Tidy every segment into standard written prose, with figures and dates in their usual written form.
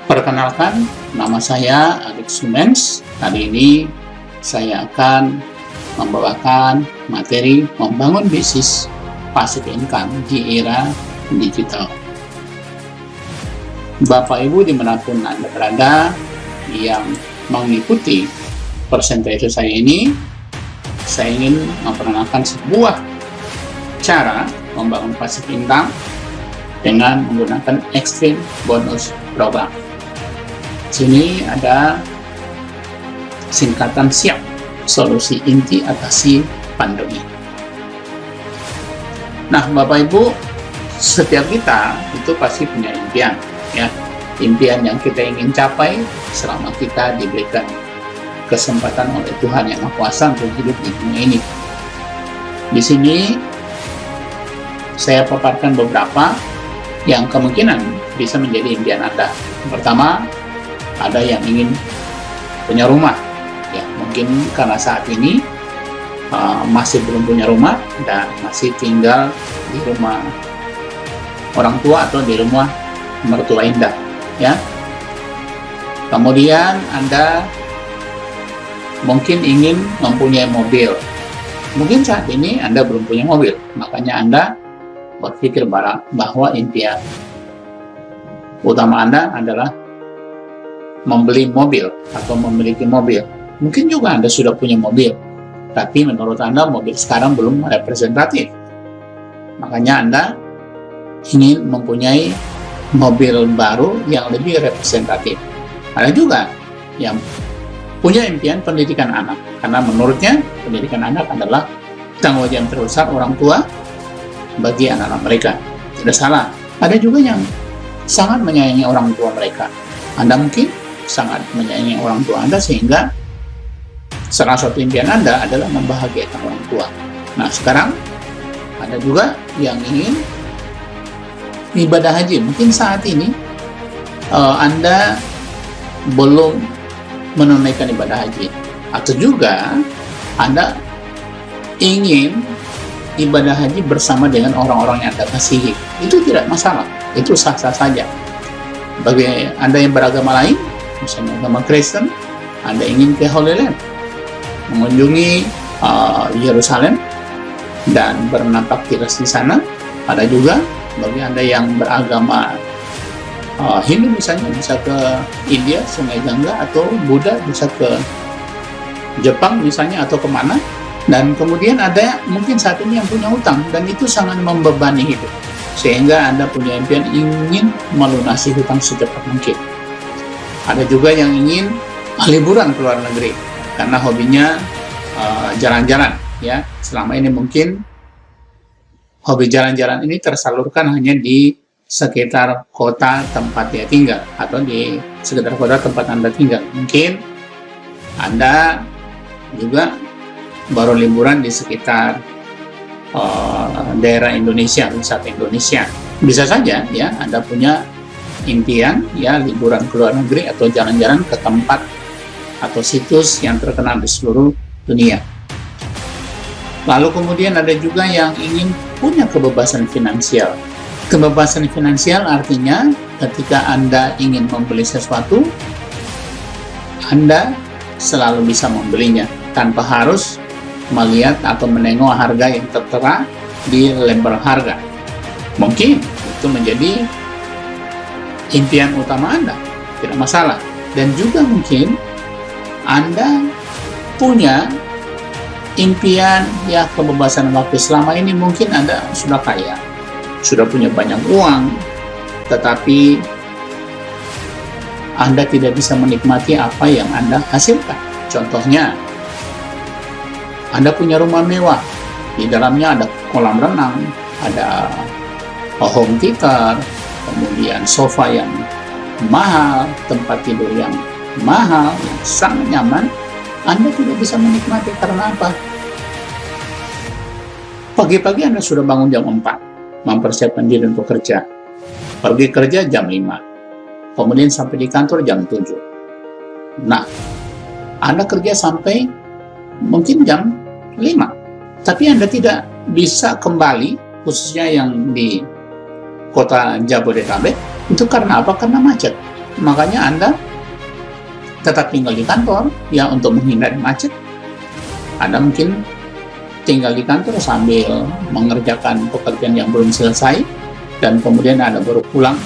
Perkenalkan, nama saya Alex Sumens. Hari ini saya akan membawakan materi membangun bisnis passive income di era digital. Bapak Ibu dimanapun Anda berada yang mengikuti presentasi saya ini, saya ingin memperkenalkan sebuah cara membangun passive income dengan menggunakan Extreme Bonus Program. Sini ada singkatan SIAP, solusi inti atasi pandemi. Nah, Bapak Ibu, setiap kita itu pasti punya impian, ya. Impian yang kita ingin capai selama kita diberikan kesempatan oleh Tuhan Yang Maha Kuasa untuk hidup di dunia ini. Di sini saya paparkan beberapa yang kemungkinan bisa menjadi impian Anda. Pertama, ada yang ingin punya rumah, ya mungkin karena saat ini masih belum punya rumah dan masih tinggal di rumah orang tua atau di rumah mertua indah, ya. Kemudian Anda mungkin ingin mempunyai mobil. Mungkin saat ini Anda belum punya mobil, makanya Anda berpikir bahwa impian utama Anda adalah membeli mobil atau memiliki mobil. Mungkin juga Anda sudah punya mobil, tapi menurut Anda mobil sekarang belum representatif. Makanya Anda ingin mempunyai mobil baru yang lebih representatif. Ada juga yang punya impian pendidikan anak, karena menurutnya pendidikan anak adalah tanggung jawab terbesar orang tua bagi anak-anak mereka. Tidak salah. Ada juga yang sangat menyayangi orang tua mereka. Anda mungkin sangat menyayangi orang tua Anda sehingga salah satu impian Anda adalah membahagiakan orang tua. Nah, sekarang ada juga yang ingin ibadah haji. Mungkin saat ini Anda belum menunaikan ibadah haji, atau juga Anda ingin ibadah haji bersama dengan orang-orang yang Anda kasihi. Itu tidak masalah, itu sah-sah saja. Bagi Anda yang beragama lain, misalnya agama Kristen, Anda ingin ke Holy Land, mengunjungi Yerusalem dan bernapak-tilas di sana. Ada juga bagi Anda yang beragama Hindu misalnya, bisa ke India, Sungai Gangga, atau Buddha bisa ke Jepang misalnya, atau kemana. Dan kemudian ada mungkin saat ini yang punya utang dan itu sangat membebani hidup, sehingga Anda punya impian ingin melunasi hutang secepat mungkin. Ada juga yang ingin liburan ke luar negeri karena hobinya jalan-jalan, ya. Selama ini mungkin hobi jalan-jalan ini tersalurkan hanya di sekitar kota tempat dia tinggal atau di sekitar kota tempat Anda tinggal. Mungkin Anda juga baru liburan di sekitar daerah Indonesia, wisata Indonesia. Bisa saja, ya, Anda punya impian, ya, liburan ke luar negeri atau jalan-jalan ke tempat atau situs yang terkenal di seluruh dunia. Lalu kemudian ada juga yang ingin punya kebebasan finansial. Kebebasan finansial artinya ketika Anda ingin membeli sesuatu, Anda selalu bisa membelinya tanpa harus melihat atau menengok harga yang tertera di label harga. Mungkin itu menjadi impian utama Anda, tidak masalah. Dan juga mungkin Anda punya impian, ya, kebebasan waktu. Selama ini mungkin Anda sudah kaya, sudah punya banyak uang, tetapi Anda tidak bisa menikmati apa yang Anda hasilkan. Contohnya, Anda punya rumah mewah, di dalamnya ada kolam renang, ada home theater, kemudian sofa yang mahal, tempat tidur yang mahal, yang sangat nyaman. Anda tidak bisa menikmati karena apa? Pagi-pagi Anda sudah bangun jam 4, mempersiapkan diri untuk kerja. Pergi kerja jam 5, kemudian sampai di kantor jam 7. Nah, Anda kerja sampai mungkin jam 5, tapi Anda tidak bisa kembali, khususnya yang di kota Jabodetabek, itu karena apa? Karena macet. Makanya Anda tetap tinggal di kantor, ya, untuk menghindari macet. Anda mungkin tinggal di kantor sambil mengerjakan pekerjaan yang belum selesai, dan kemudian Anda baru pulang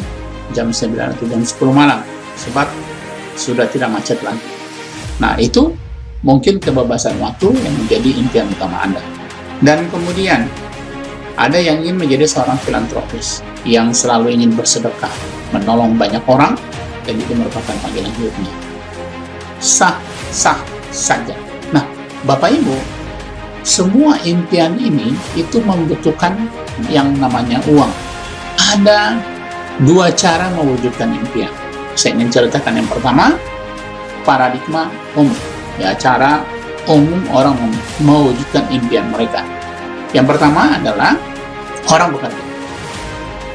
jam 9 atau jam 10 malam, sebab sudah tidak macet lagi. Nah, itu mungkin kebebasan waktu yang menjadi impian utama Anda. Dan kemudian, ada yang ingin menjadi seorang filantropis, yang selalu ingin bersedekah, menolong banyak orang, dan itu merupakan panggilan hidupnya. Sah-sah saja. Nah, Bapak Ibu, semua impian ini itu membutuhkan yang namanya uang. Ada dua cara mewujudkan impian. Saya ingin ceritakan yang pertama, paradigma umum. Ya, cara umum orang mewujudkan impian mereka. Yang pertama adalah orang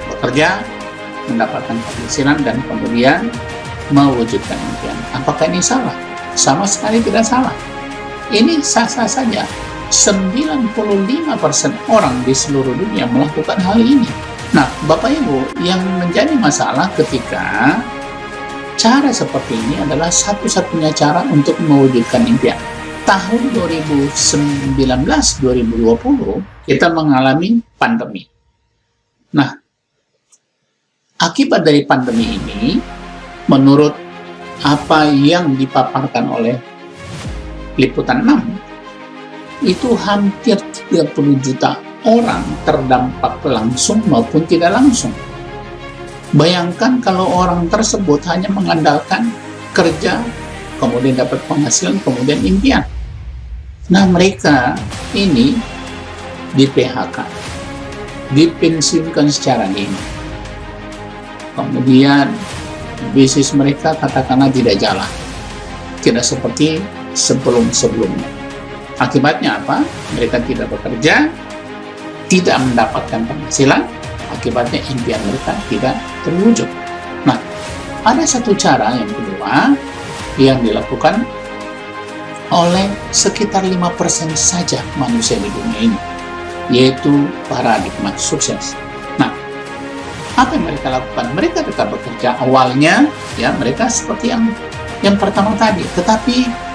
bekerja, mendapatkan penghasilan, dan kemudian mewujudkan impian. Apakah ini salah? Sama sekali tidak salah. Ini sah-sah saja. 95% orang di seluruh dunia melakukan hal ini. Nah, Bapak Ibu, yang menjadi masalah ketika cara seperti ini adalah satu-satunya cara untuk mewujudkan impian. Tahun 2019-2020, kita mengalami pandemi. Nah, akibat dari pandemi ini, menurut apa yang dipaparkan oleh Liputan 6, itu hampir 30 juta orang terdampak langsung maupun tidak langsung. Bayangkan kalau orang tersebut hanya mengandalkan kerja, kemudian dapat penghasilan, kemudian impian. Nah, mereka ini di PHK, dipensiunkan secara dini. Kemudian bisnis mereka katakanlah tidak jalan, tidak seperti sebelum-sebelumnya. Akibatnya apa? Mereka tidak bekerja, tidak mendapatkan penghasilan, akibatnya impian mereka tidak terwujud. Nah, ada satu cara yang kedua yang dilakukan oleh sekitar 5% saja manusia di dunia ini, yaitu paradigma sukses. Nah, apa yang mereka lakukan? Mereka tetap bekerja awalnya, ya, mereka seperti yang pertama tadi, tetapi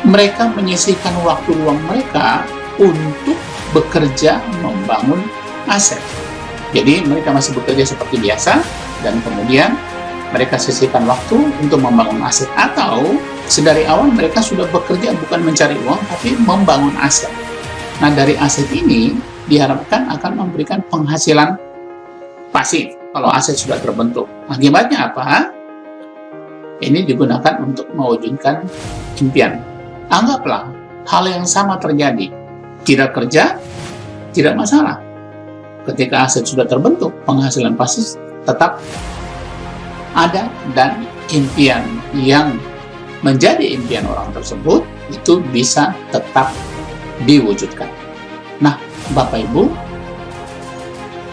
mereka menyisihkan waktu luang mereka untuk bekerja membangun aset. Jadi mereka masih bekerja seperti biasa, dan kemudian mereka sisihkan waktu untuk membangun aset, atau sedari awal mereka sudah bekerja bukan mencari uang tapi membangun aset. Nah, dari aset ini diharapkan akan memberikan penghasilan pasif kalau aset sudah terbentuk. Akibatnya apa? Ini digunakan untuk mewujudkan impian. Anggaplah hal yang sama terjadi. Tidak kerja, tidak masalah. Ketika aset sudah terbentuk, penghasilan pasif tetap ada, dan impian yang menjadi impian orang tersebut itu bisa tetap diwujudkan. Nah, Bapak Ibu,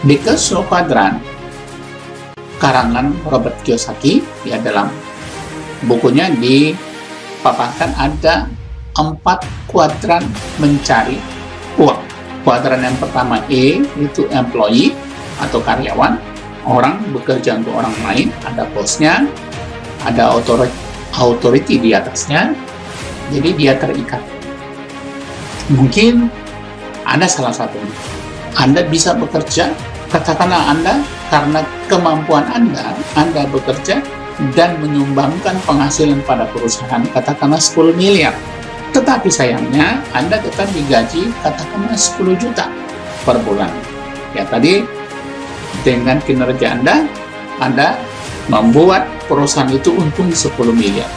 di The Slow Quadrant karangan Robert Kiyosaki, ya, dalam bukunya dipaparkan ada 4 kuadran mencari uang. Kuadran yang pertama E itu employee atau karyawan, orang bekerja untuk orang lain, ada bosnya, ada authority di atasnya, jadi dia terikat. Mungkin Anda salah satunya. Anda bisa bekerja, katakanlah Anda karena kemampuan Anda bekerja dan menyumbangkan penghasilan pada perusahaan, katakanlah 10 miliar. Tetapi sayangnya Anda tetap digaji katakanlah 10 juta per bulan. Ya, tadi dengan kinerja Anda membuat perusahaan itu untung 10 miliar.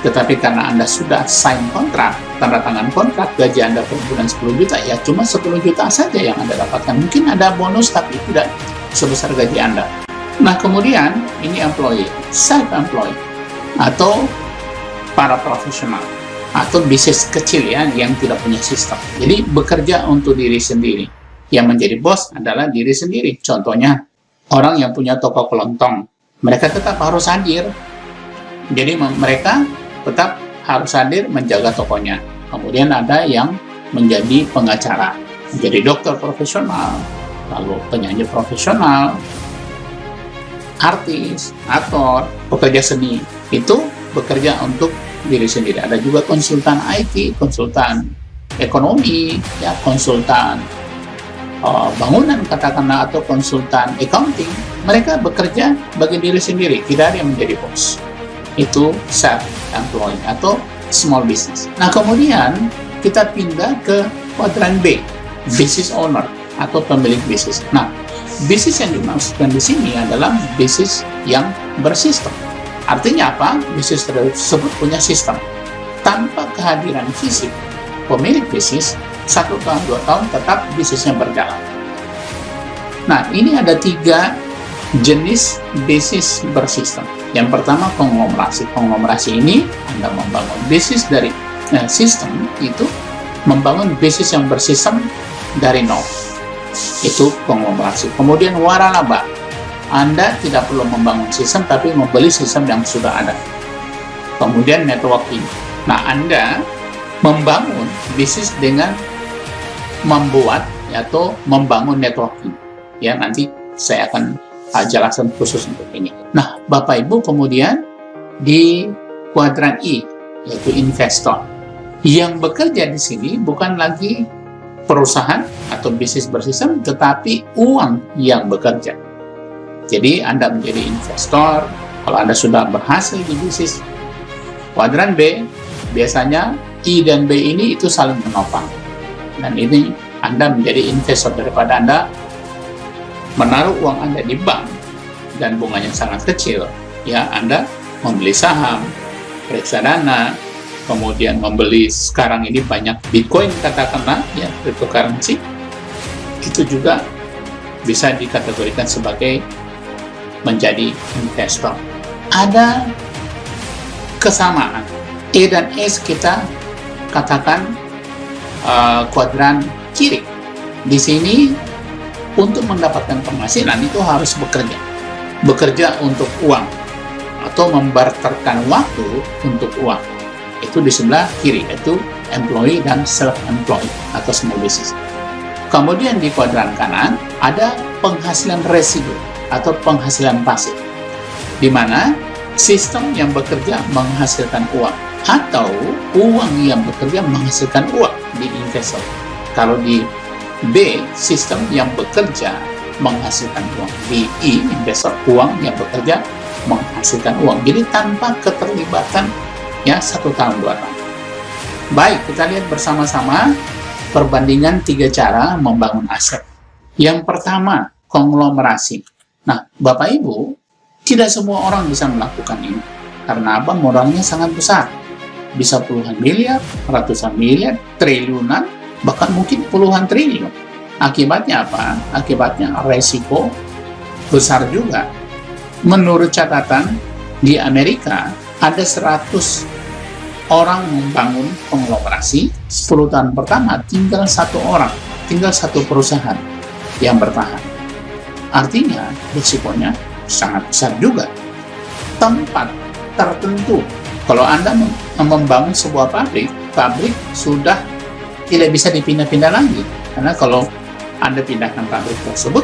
Tetapi karena Anda sudah sign kontrak, tanda tangan kontrak, gaji Anda per bulan 10 juta, ya cuma 10 juta saja yang Anda dapatkan. Mungkin ada bonus tapi tidak sebesar gaji Anda. Nah, kemudian ini employee, self-employed, atau para profesional, atau bisnis kecil, ya, yang tidak punya sistem. Jadi bekerja untuk diri sendiri. Yang menjadi bos adalah diri sendiri. Contohnya, orang yang punya toko kelontong, mereka tetap harus hadir. Jadi mereka tetap harus hadir menjaga tokonya. Kemudian ada yang menjadi pengacara, menjadi dokter profesional, lalu penyanyi profesional. artis, aktor, pekerja seni, itu bekerja untuk diri sendiri. Ada juga konsultan IT, konsultan ekonomi, ya, konsultan bangunan katakanlah, atau konsultan accounting. Mereka bekerja bagi diri sendiri, tidak ada yang menjadi bos. Itu self-employed atau small business. Nah, kemudian kita pindah ke kuadran B, business owner atau pemilik bisnis. Nah, bisnis yang dimaksudkan di sini adalah bisnis yang bersistem. Artinya apa? Bisnis tersebut punya sistem. Tanpa kehadiran fisik pemilik bisnis, 1 tahun, 2 tahun tetap bisnisnya berjalan. Nah, ini ada 3 jenis bisnis bersistem. Yang pertama, konglomerasi. Konglomerasi ini Anda membangun bisnis dari sistem, itu membangun bisnis yang bersistem dari nol. Itu konglomerasi. Kemudian waralaba. Anda tidak perlu membangun sistem, tapi membeli sistem yang sudah ada. Kemudian networking. Nah, Anda membangun bisnis dengan membuat atau membangun networking. Ya, nanti saya akan jelaskan khusus untuk ini. Nah, Bapak Ibu, kemudian di kuadran I, yaitu investor. Yang bekerja di sini bukan lagi perusahaan atau bisnis bersistem, tetapi uang yang bekerja. Jadi Anda menjadi investor kalau Anda sudah berhasil di bisnis. Kuadran B, biasanya I dan B ini itu saling menopang. Dan ini Anda menjadi investor. Daripada Anda menaruh uang Anda di bank dan bunganya sangat kecil, ya, Anda membeli saham, reksadana, kemudian membeli sekarang ini banyak Bitcoin katakanlah, ya, cryptocurrency, itu juga bisa dikategorikan sebagai menjadi investor. Ada kesamaan. E dan S kita katakan kuadran kiri. Di sini untuk mendapatkan penghasilan itu harus bekerja. Bekerja untuk uang atau membarterkan waktu untuk uang. Itu di sebelah kiri, yaitu employee dan self-employed atau small business. Kemudian di kuadran kanan ada penghasilan residu atau penghasilan pasif, di mana sistem yang bekerja menghasilkan uang atau uang yang bekerja menghasilkan uang di investor. Kalau di B, sistem yang bekerja menghasilkan uang. Di I, investor, uang yang bekerja menghasilkan uang. Jadi tanpa keterlibatan, ya, 1 tahun, 2 tahun. Baik, kita lihat bersama-sama perbandingan 3 cara membangun aset. Yang pertama, konglomerasi. Nah, Bapak Ibu, tidak semua orang bisa melakukan ini. Karena apa? Modalnya sangat besar. Bisa puluhan miliar, ratusan miliar, triliunan, bahkan mungkin puluhan triliun. Akibatnya apa? Akibatnya resiko besar juga. Menurut catatan, di Amerika ada 100 orang membangun konglomerasi, 10 tahun pertama tinggal 1 orang, tinggal 1 perusahaan yang bertahan. Artinya, risikonya sangat besar juga. Tempat tertentu, kalau Anda membangun sebuah pabrik sudah tidak bisa dipindah-pindah lagi. Karena kalau Anda pindahkan pabrik tersebut,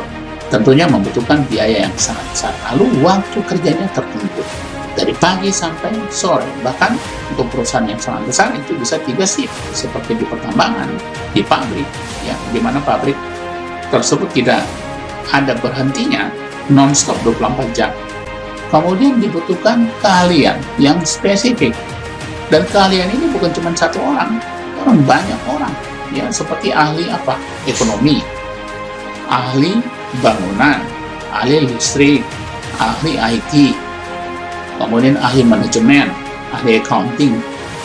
tentunya membutuhkan biaya yang sangat besar. Lalu waktu kerjanya tertentu, dari pagi sampai sore. Bahkan untuk perusahaan yang sangat besar itu bisa 3 shift, seperti di pertambangan, di pabrik, ya, di mana pabrik tersebut tidak ada berhentinya, non-stop 24 jam. Kemudian dibutuhkan keahlian yang spesifik. Dan keahlian ini bukan cuma 1 orang, banyak orang, ya, seperti ahli apa? Ekonomi, ahli bangunan, ahli listrik, ahli IT, kemudian ahli manajemen, ahli accounting.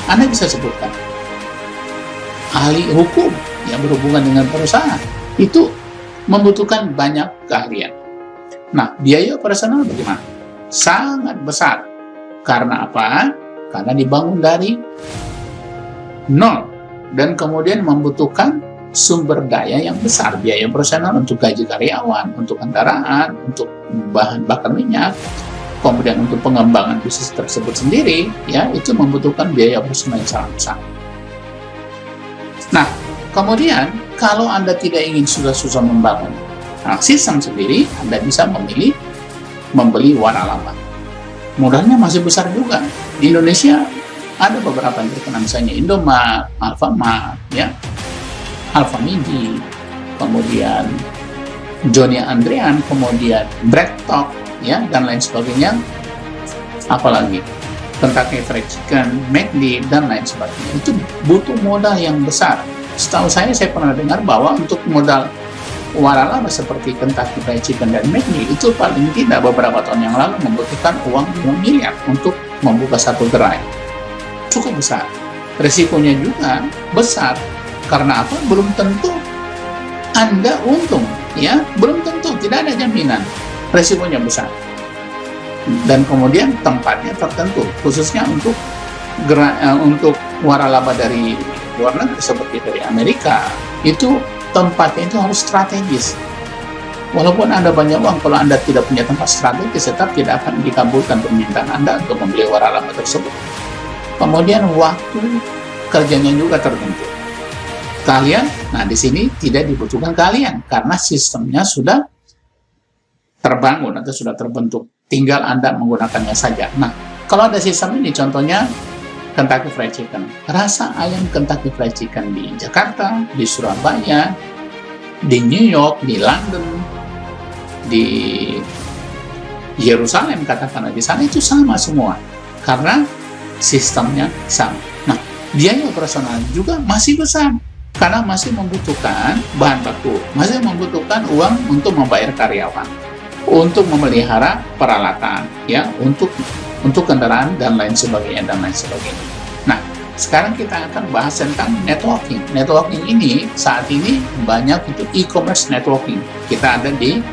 Anda bisa sebutkan. Ahli hukum yang berhubungan dengan perusahaan. Itu membutuhkan banyak keahlian. Nah, biaya operasional bagaimana? Sangat besar. Karena apa? Karena dibangun dari nol. Dan kemudian membutuhkan sumber daya yang besar. Biaya operasional untuk gaji karyawan, untuk kendaraan, untuk bahan bakar minyak, kemudian untuk pengembangan bisnis tersebut sendiri, ya, itu membutuhkan biaya operasional yang sangat besar. Nah, kemudian kalau Anda tidak ingin susah-susah membangun sistem sendiri, Anda bisa memilih membeli waralaba. Modalnya masih besar juga. Di Indonesia ada beberapa yang terkenal, misalnya Indomart, Alfamart, ya, Alfamidi, kemudian Johnny Andrean, kemudian BreadTalk, ya, dan lain sebagainya. Apalagi Kentucky Fried Chicken, McD, dan lain sebagainya. Itu butuh modal yang besar. Setahu saya pernah dengar bahwa untuk modal waralaba seperti Kentucky Fried Chicken dan McD itu paling tidak beberapa tahun yang lalu membutuhkan uang 2 miliar untuk membuka satu gerai. Cukup besar. Risikonya juga besar. Karena apa? Belum tentu Anda untung, ya, belum tentu, tidak ada jaminan. Risikonya besar. Dan kemudian tempatnya tertentu, khususnya untuk waralaba dari luar negeri seperti dari Amerika, itu tempatnya itu harus strategis. Walaupun Anda banyak uang, kalau Anda tidak punya tempat strategis, tetap tidak akan dikabulkan permintaan Anda untuk membeli waralaba tersebut. Kemudian waktu kerjanya juga tertentu. Kalian, nah di sini tidak dibutuhkan kalian karena sistemnya sudah terbangun atau sudah terbentuk. Tinggal Anda menggunakannya saja. Nah, kalau ada sistem ini, contohnya Kentucky Fried Chicken. Rasa ayam Kentucky Fried Chicken di Jakarta, di Surabaya, di New York, di London, di Yerusalem, katakanlah di sana itu sama semua. Karena sistemnya sama. Nah, biaya operasional juga masih besar karena masih membutuhkan bahan baku, masih membutuhkan uang untuk membayar karyawan, untuk memelihara peralatan, ya, untuk kendaraan dan lain sebagainya dan lain sebagainya. Nah, sekarang kita akan bahas tentang networking. Networking ini saat ini banyak itu e-commerce networking. Kita ada di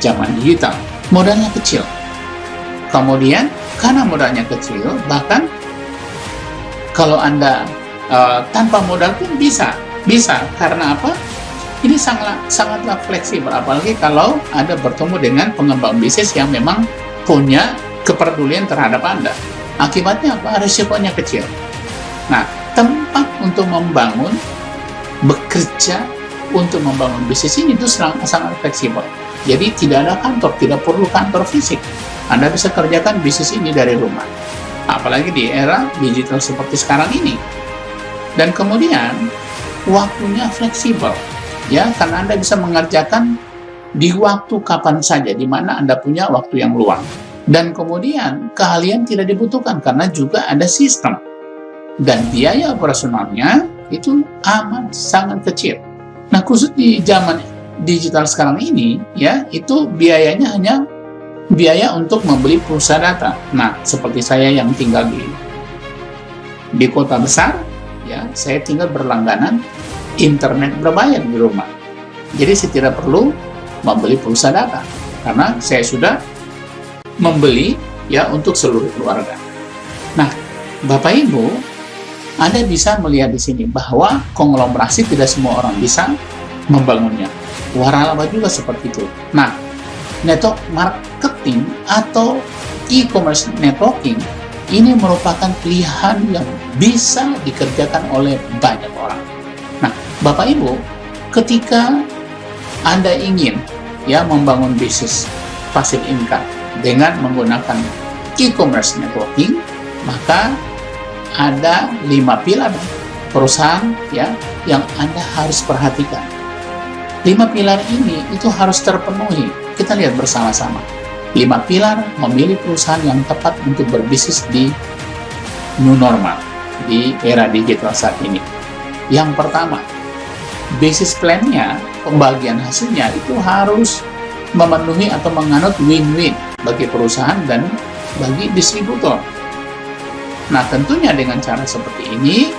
zaman digital. Modalnya kecil. Kemudian karena modalnya kecil, bahkan kalau Anda tanpa modal pun bisa. Karena apa? Ini sangatlah fleksibel, apalagi kalau Anda bertemu dengan pengembang bisnis yang memang punya kepedulian terhadap Anda. Akibatnya apa? Risikonya kecil. Nah, tempat untuk bekerja untuk membangun bisnis ini itu sangat fleksibel. Jadi tidak ada kantor, tidak perlu kantor fisik. Anda bisa kerjakan bisnis ini dari rumah. Apalagi di era digital seperti sekarang ini. Dan kemudian waktunya fleksibel, ya, karena Anda bisa mengerjakan di waktu kapan saja, di mana Anda punya waktu yang luang. Dan kemudian keahlian tidak dibutuhkan karena juga ada sistem. Dan biaya operasionalnya itu aman, sangat kecil. Nah, khusus di zaman digital sekarang ini, ya, itu biayanya hanya biaya untuk membeli pulsa data. Nah, seperti saya yang tinggal di kota besar, ya, saya tinggal berlangganan internet berbayar di rumah. Jadi saya tidak perlu membeli pulsa data karena saya sudah membeli, ya, untuk seluruh keluarga. Nah, Bapak Ibu, Anda bisa melihat di sini bahwa konglomerasi tidak semua orang bisa membangunnya. Waralaba juga seperti itu. Nah, network marketing atau e-commerce networking ini merupakan pilihan yang bisa dikerjakan oleh banyak orang. Nah, Bapak Ibu, ketika Anda ingin, ya, membangun bisnis passive income dengan menggunakan e-commerce networking, maka ada 5 pilar perusahaan, ya, yang Anda harus perhatikan. 5 pilar ini itu harus terpenuhi. Kita lihat bersama-sama. 5 pilar memilih perusahaan yang tepat untuk berbisnis di new normal, di era digital saat ini. Yang pertama, bisnis plan-nya, pembagian hasilnya itu harus memenuhi atau menganut win-win bagi perusahaan dan bagi distributor. Nah, tentunya dengan cara seperti ini,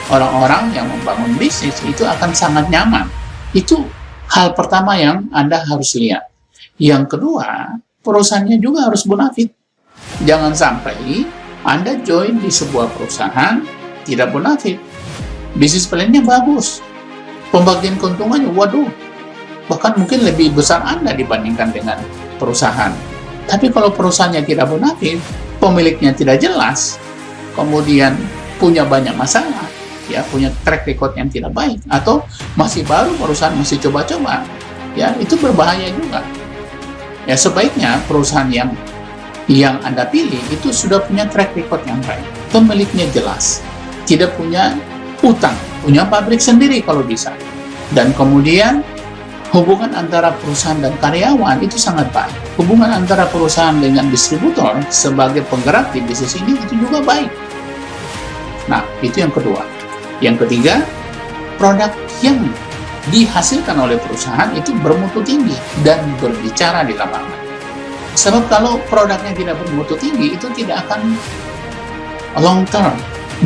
orang-orang yang membangun bisnis itu akan sangat nyaman. Itu hal pertama yang Anda harus lihat. Yang kedua, perusahaannya juga harus bonafit. Jangan sampai Anda join di sebuah perusahaan tidak bonafit. Bisnis plan-nya bagus. Pembagian keuntungannya, waduh, bahkan mungkin lebih besar Anda dibandingkan dengan perusahaan. Tapi kalau perusahaannya tidak bonafit, pemiliknya tidak jelas, kemudian punya banyak masalah, ya, punya track record yang tidak baik, atau masih baru perusahaan masih coba-coba, ya, itu berbahaya juga. Ya, sebaiknya perusahaan yang Anda pilih itu sudah punya track record yang baik, pemiliknya jelas, tidak punya utang, punya pabrik sendiri kalau bisa. Dan kemudian hubungan antara perusahaan dan karyawan itu sangat baik. Hubungan antara perusahaan dengan distributor sebagai penggerak di bisnis ini itu juga baik. Nah, itu yang kedua. Yang ketiga, produk yang dihasilkan oleh perusahaan itu bermutu tinggi dan berbicara di lapangan. Sebab kalau produknya tidak bermutu tinggi, itu tidak akan long term,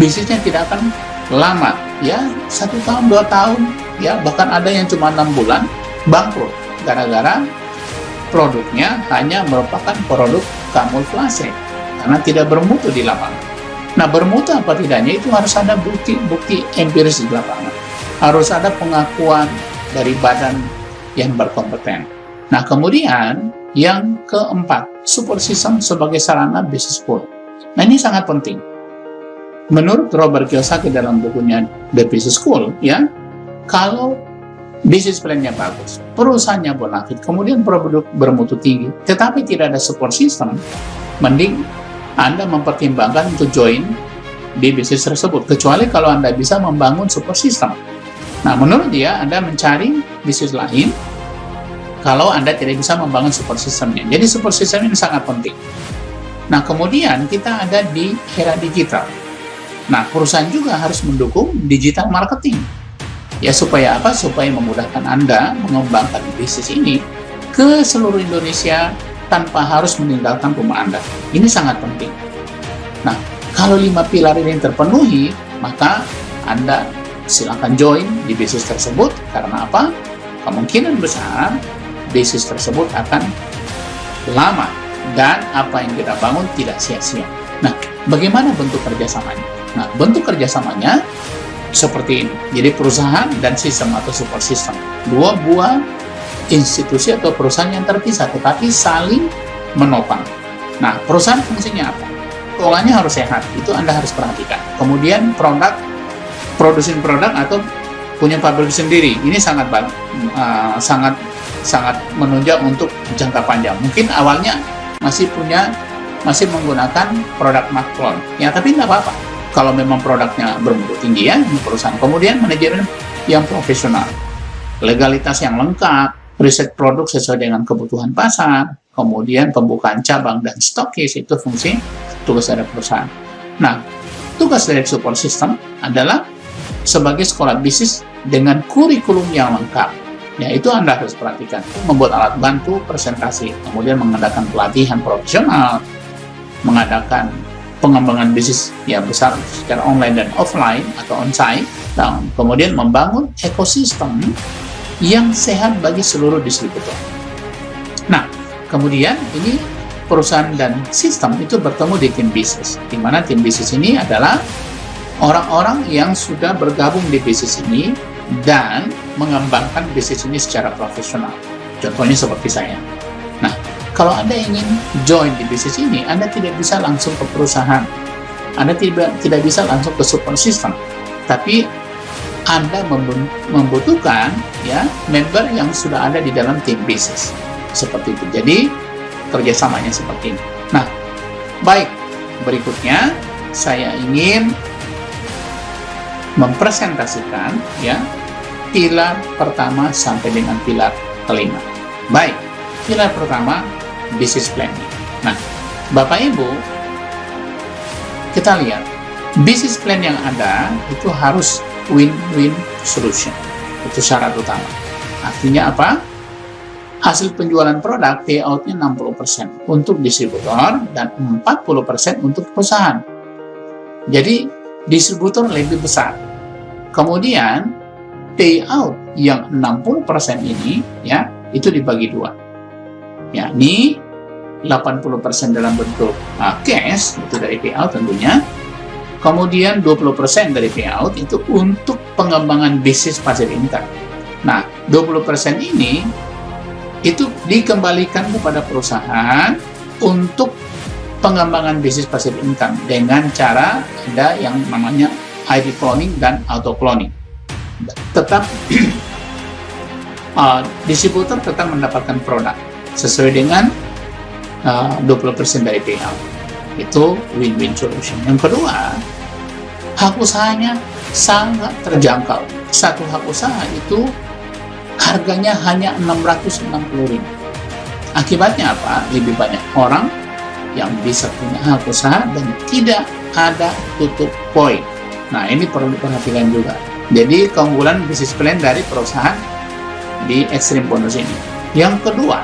bisnisnya tidak akan lama, ya 1 tahun, 2 tahun, ya bahkan ada yang cuma 6 bulan bangkrut gara-gara produknya hanya merupakan produk kamuflase karena tidak bermutu di lapangan. Nah, bermutu apa tidaknya itu harus ada bukti empiris di lapangan. Harus ada pengakuan dari badan yang berkompeten. Nah, kemudian yang keempat, support system sebagai sarana business school. Nah, ini sangat penting. Menurut Robert Kiyosaki dalam bukunya The Business School, ya, kalau bisnis plan-nya bagus, perusahaannya bonafit, kemudian produk bermutu tinggi, tetapi tidak ada support system, mending Anda mempertimbangkan untuk join di bisnis tersebut, kecuali kalau Anda bisa membangun support system. Nah, menurut dia, Anda mencari bisnis lain kalau Anda tidak bisa membangun support system-nya. Jadi, support system ini sangat penting. Nah, kemudian kita ada di era digital. Nah, perusahaan juga harus mendukung digital marketing. Ya, supaya apa? Supaya memudahkan Anda mengembangkan bisnis ini ke seluruh Indonesia tanpa harus meninggalkan rumah Anda. Ini sangat penting. Nah, kalau 5 pilar ini terpenuhi, maka Anda silakan join di bisnis tersebut. Karena apa? Kemungkinan besar bisnis tersebut akan lama dan apa yang kita bangun tidak sia-sia. Nah, bagaimana bentuk kerjasamanya? Nah, bentuk kerjasamanya seperti ini. Jadi perusahaan dan sistem atau support system. 2 buah institusi atau perusahaan yang terpisah tetapi saling menopang. Nah, perusahaan fungsinya apa? Keuangannya harus sehat. Itu Anda harus perhatikan. Kemudian produksi produk atau punya pabrik sendiri. Ini sangat menunjang untuk jangka panjang. Mungkin awalnya masih menggunakan produk maklon. Ya, tapi nggak apa-apa. Kalau memang produknya bermutu tinggi, ya, perusahaan. Kemudian manajemen yang profesional, legalitas yang lengkap, riset produk sesuai dengan kebutuhan pasar, kemudian pembukaan cabang dan stokis, itu fungsi tugas dari perusahaan. Nah, tugas dari support system adalah sebagai sekolah bisnis dengan kurikulum yang lengkap. Ya, itu Anda harus perhatikan. Membuat alat bantu presentasi, kemudian mengadakan pelatihan profesional, mengadakan pengembangan bisnis yang besar secara online dan offline atau onsite, dan kemudian membangun ekosistem yang sehat bagi seluruh distributor. Nah, kemudian ini perusahaan dan sistem itu bertemu di tim bisnis, di mana tim bisnis ini adalah orang-orang yang sudah bergabung di bisnis ini dan mengembangkan bisnis ini secara profesional. Contohnya seperti saya. Nah, kalau Anda ingin join di bisnis ini, Anda tidak bisa langsung ke perusahaan. Anda tidak bisa langsung ke support system. Tapi Anda membutuhkan, ya, member yang sudah ada di dalam tim bisnis. Seperti itu. Jadi, kerjasamanya seperti ini. Nah, baik. Berikutnya, saya ingin mempresentasikan, ya, pilar pertama sampai dengan pilar kelima. Baik, pilar pertama, business planning. Nah, Bapak Ibu, kita lihat, business plan yang ada itu harus win-win solution. Itu syarat utama. Artinya apa? Hasil penjualan produk, payout-nya 60% untuk distributor dan 40% untuk perusahaan. Jadi, distributor lebih besar. Kemudian, payout yang 60% ini, ya, itu dibagi 2. Yakni 80% dalam bentuk cash, itu dari payout tentunya. Kemudian 20% dari payout itu untuk pengembangan bisnis passive income. Nah, 20% ini itu dikembalikan kepada perusahaan untuk pengembangan bisnis passive income dengan cara ada yang namanya ID cloning dan auto cloning. Tetap distributor tetap mendapatkan produk, sesuai dengan 20% dari payout. Itu win-win solution. Yang kedua, hak usahanya sangat terjangkau. Satu hak usaha itu harganya hanya 660.000. Akibatnya apa? Lebih banyak orang yang bisa punya hak usaha dan tidak ada tutup poin. Nah, ini perlu diperhatikan juga. Jadi, keunggulan bisnis plan dari perusahaan di Extreme Bonus ini. Yang kedua,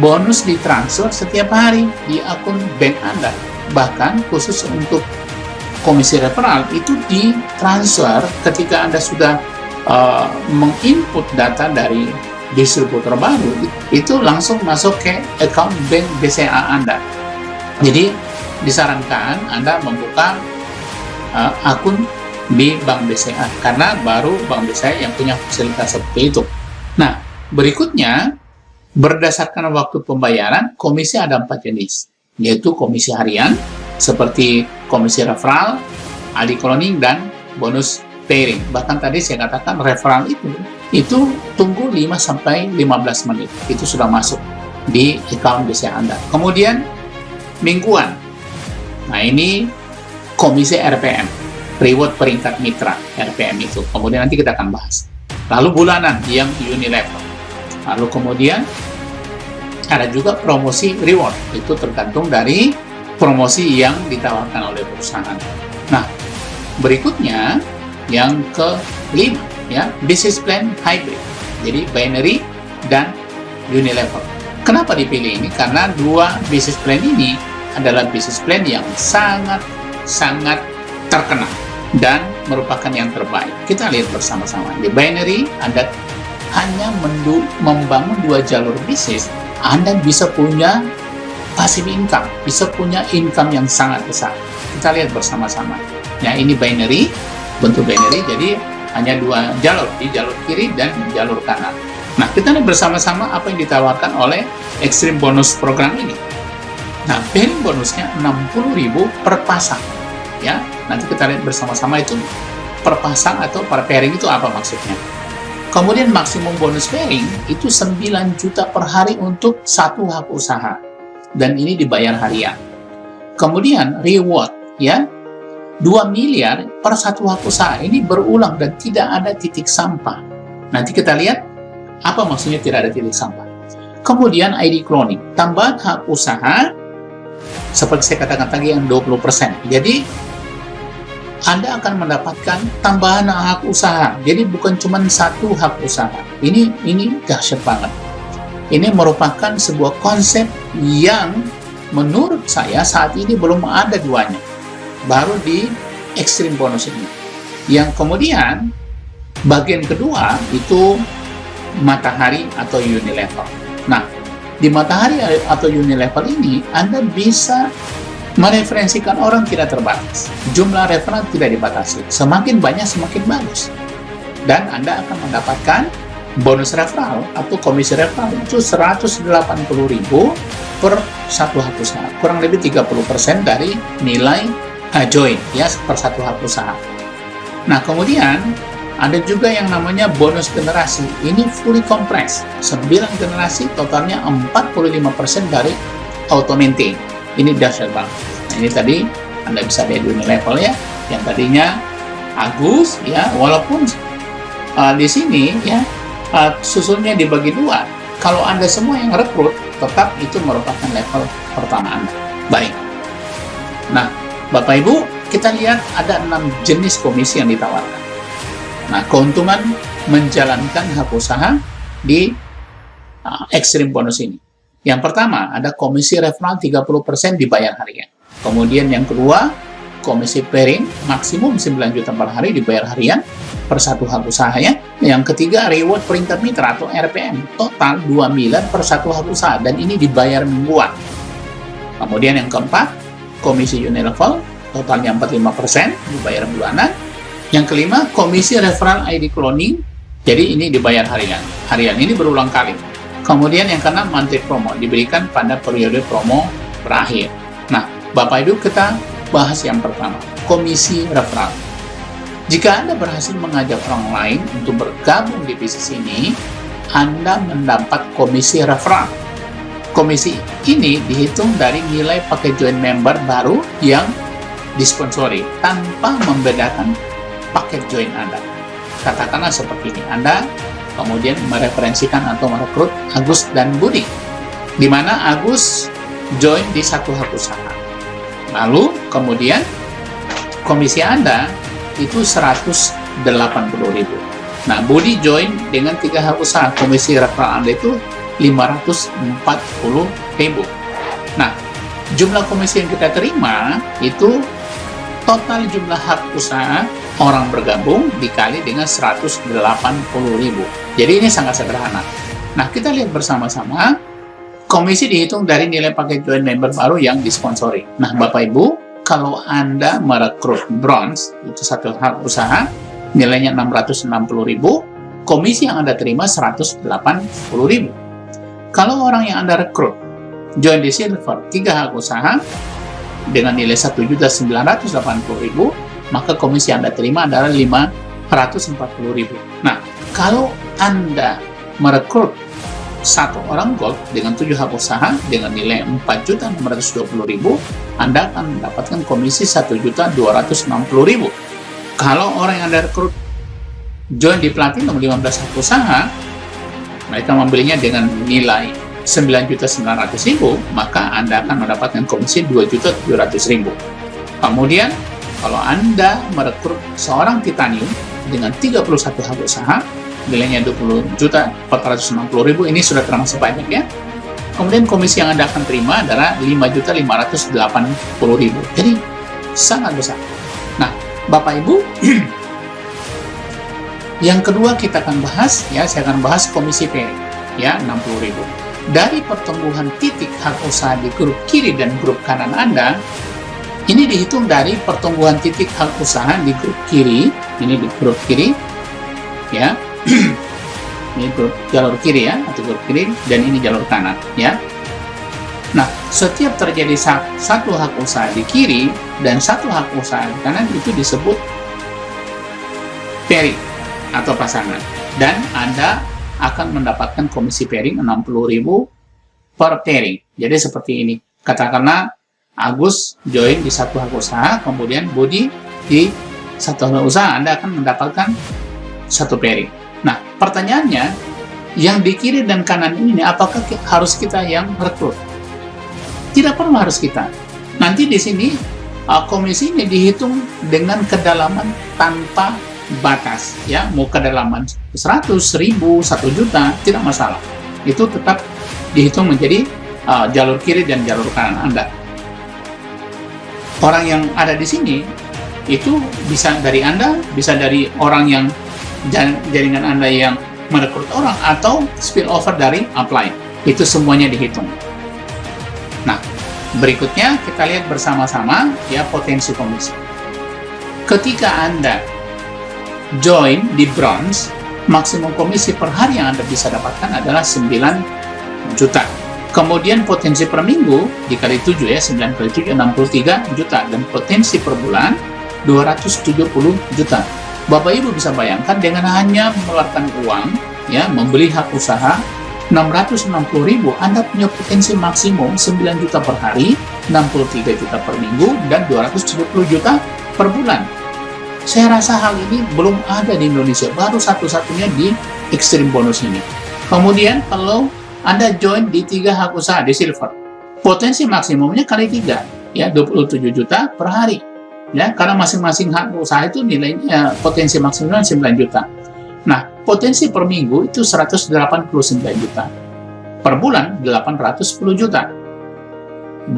bonus ditransfer setiap hari di akun bank Anda. Bahkan khusus untuk komisi referral itu ditransfer ketika Anda sudah menginput data dari distributor baru, itu langsung masuk ke account bank BCA Anda. Jadi disarankan Anda membuka akun di Bank BCA karena baru Bank BCA yang punya fasilitas seperti itu. Nah, berikutnya berdasarkan waktu pembayaran, komisi ada 4 jenis, yaitu komisi harian seperti komisi referral, ID cloning, dan bonus pairing. Bahkan tadi saya katakan referral itu tunggu 5-15 menit, itu sudah masuk di account BCA Anda. Kemudian mingguan, nah ini komisi RPM, reward peringkat mitra RPM itu, kemudian nanti kita akan bahas. Lalu bulanan yang Unilevel. Lalu kemudian ada juga promosi reward, itu tergantung dari promosi yang ditawarkan oleh perusahaan. Nah, berikutnya yang kelima, ya, business plan hybrid. Jadi binary dan Unilevel. Kenapa dipilih ini? Karena dua business plan ini adalah business plan yang sangat terkenal dan merupakan yang terbaik. Kita lihat bersama-sama. Di binary, Anda hanya membangun 2 jalur bisnis, Anda bisa punya passive income, bisa punya income yang sangat besar. Kita lihat bersama-sama. Nah, ini binary, bentuk binary, jadi hanya 2 jalur, di jalur kiri dan jalur kanan. Nah, kita lihat bersama-sama apa yang ditawarkan oleh Extreme Bonus program ini. Nah, pairing bonusnya 60.000 per pasang. Ya, nanti kita lihat bersama-sama itu per pasang atau per pairing itu apa maksudnya. Kemudian maksimum bonus pairing itu 9 juta per hari untuk satu hak usaha. Dan ini dibayar harian. Kemudian reward, ya, 2 miliar per satu hak usaha. Ini berulang dan tidak ada titik sampah. Nanti kita lihat apa maksudnya tidak ada titik sampah. Kemudian ID cloning, tambahan hak usaha seperti saya katakan tadi yang 20%. Jadi Anda akan mendapatkan tambahan hak usaha. Jadi bukan cuma satu hak usaha. Ini dahsyat banget. Ini merupakan sebuah konsep yang menurut saya saat ini belum ada duanya. Baru di Extreme Bonus ini. Yang kemudian bagian kedua itu Matahari atau Unilevel. Nah, di Matahari atau Unilevel ini Anda bisa mereferensikan orang tidak terbatas. Jumlah referral tidak dibatasi. Semakin banyak semakin bagus. Dan Anda akan mendapatkan bonus referral atau komisi referral itu 180.000 per satu hak usaha. Kurang lebih 30% dari nilai join, ya, per satu hak usaha. Nah, kemudian ada juga yang namanya bonus generasi. Ini fully compressed. 9 generasi totalnya 45% dari auto maintain. Ini dahsyat banget. Nah, ini tadi Anda bisa lihat di level, ya, yang tadinya Agus, ya, walaupun di sini, ya, susunnya dibagi 2. Kalau Anda semua yang rekrut, tetap itu merupakan level pertama Anda. Baik. Nah, Bapak Ibu, kita lihat ada 6 jenis komisi yang ditawarkan. Nah, keuntungan menjalankan hak usaha di Extreme Bonus ini. Yang pertama, ada komisi referral 30% dibayar harian. Kemudian yang kedua, komisi pairing maksimum 9 juta per hari dibayar harian per satu hak usaha, ya. Yang ketiga, reward peringkat mitra atau RPM total 2 miliar per satu hak usaha dan ini dibayar mingguan. Kemudian yang keempat, komisi Unilevel totalnya 45% dibayar bulanan. Yang kelima, komisi referral ID cloning, jadi ini dibayar harian. Harian ini berulang kali. Kemudian yang keenam, monthly promo, diberikan pada periode promo berakhir. Nah, Bapak Ibu, kita bahas yang pertama, komisi referral. Jika Anda berhasil mengajak orang lain untuk bergabung di bisnis ini, Anda mendapat komisi referral. komisi ini dihitung dari nilai paket join member baru yang disponsori tanpa membedakan paket join Anda. Katakanlah seperti ini, Anda kemudian mereferensikan atau merekrut Agus dan Budi, di mana Agus join di satu hak usaha. Lalu kemudian komisi Anda itu 180.000. Nah, Budi join dengan 3 hak usaha, komisi referral Anda itu 540.000. Nah, jumlah komisi yang kita terima itu total jumlah hak usaha orang bergabung dikali dengan 180.000. Jadi ini sangat sederhana. Nah, kita lihat bersama-sama, komisi dihitung dari nilai paket join member baru yang disponsori. Nah, Bapak Ibu, kalau Anda merekrut bronze, itu satu hak usaha, nilainya 660.000, komisi yang Anda terima 180.000. Kalau orang yang Anda rekrut join di silver 3 hak usaha dengan nilai 1.980.000, maka komisi Anda terima adalah 540.000. Nah, kalau Anda merekrut satu orang gold dengan 7 hak usaha dengan nilai 4.620.000, Anda akan mendapatkan komisi 1.260.000. Kalau orang yang Anda rekrut join di platinum 15 hak usaha, mereka membelinya dengan nilai 9.900.000, maka Anda akan mendapatkan komisi 2.700.000. Kemudian, kalau Anda merekrut seorang titanium dengan 31 hak usaha, nilainya 20.460.000, ini sudah termasuk pajak ya. Kemudian komisi yang Anda akan terima adalah 5.580.000. Jadi, sangat besar. Nah, Bapak Ibu, yang kedua kita akan bahas, ya, saya akan bahas komisi pairing, ya, 60.000. Dari pertumbuhan titik hak usaha di grup kiri dan grup kanan Anda, ini dihitung dari pertumbuhan titik hak usaha di grup kiri, ini di grup kiri, ya, ini grup jalur kiri ya, atau grup kiri, dan ini jalur kanan, ya. Nah, setiap terjadi satu hak usaha di kiri dan satu hak usaha di kanan, itu disebut pairing atau pasangan, dan Anda akan mendapatkan komisi pairing 60.000 per pairing. Jadi seperti ini, katakanlah Agus join di satu hak usaha, kemudian Budi di satu hak usaha, Anda akan mendapatkan satu pairing. Nah, pertanyaannya, yang di kiri dan kanan ini apakah harus kita yang rekrut? Tidak perlu harus kita. Nanti di sini komisi ini dihitung dengan kedalaman tanpa batas, ya, mau kedalaman 100, 1000, 1 juta, tidak masalah. Itu tetap dihitung menjadi jalur kiri dan jalur kanan Anda. Orang yang ada di sini itu bisa dari Anda, bisa dari orang yang jaringan Anda yang merekrut orang, atau spillover dari upline. Itu semuanya dihitung. Nah, berikutnya kita lihat bersama-sama, ya, potensi komisi. Ketika Anda join di bronze, maksimum komisi per hari yang Anda bisa dapatkan adalah 9 juta. Kemudian potensi per minggu dikali 7 ya, 9 kali 7 63 juta, dan potensi per bulan 270 juta. Bapak Ibu bisa bayangkan, dengan hanya mengeluarkan uang, ya, membeli hak usaha 660.000, Anda punya potensi maksimum 9 juta per hari, 63 juta per minggu, dan 270 juta per bulan. Saya rasa hal ini belum ada di Indonesia, baru satu-satunya di Extreme Bonus ini. Kemudian kalau Anda join di 3 hak usaha di silver, potensi maksimumnya kali 3, ya, 27 juta per hari. Ya, karena masing-masing hak usaha itu nilainya potensi maksimumnya 9 juta. Nah, potensi per minggu itu 189 juta. Per bulan 810 juta.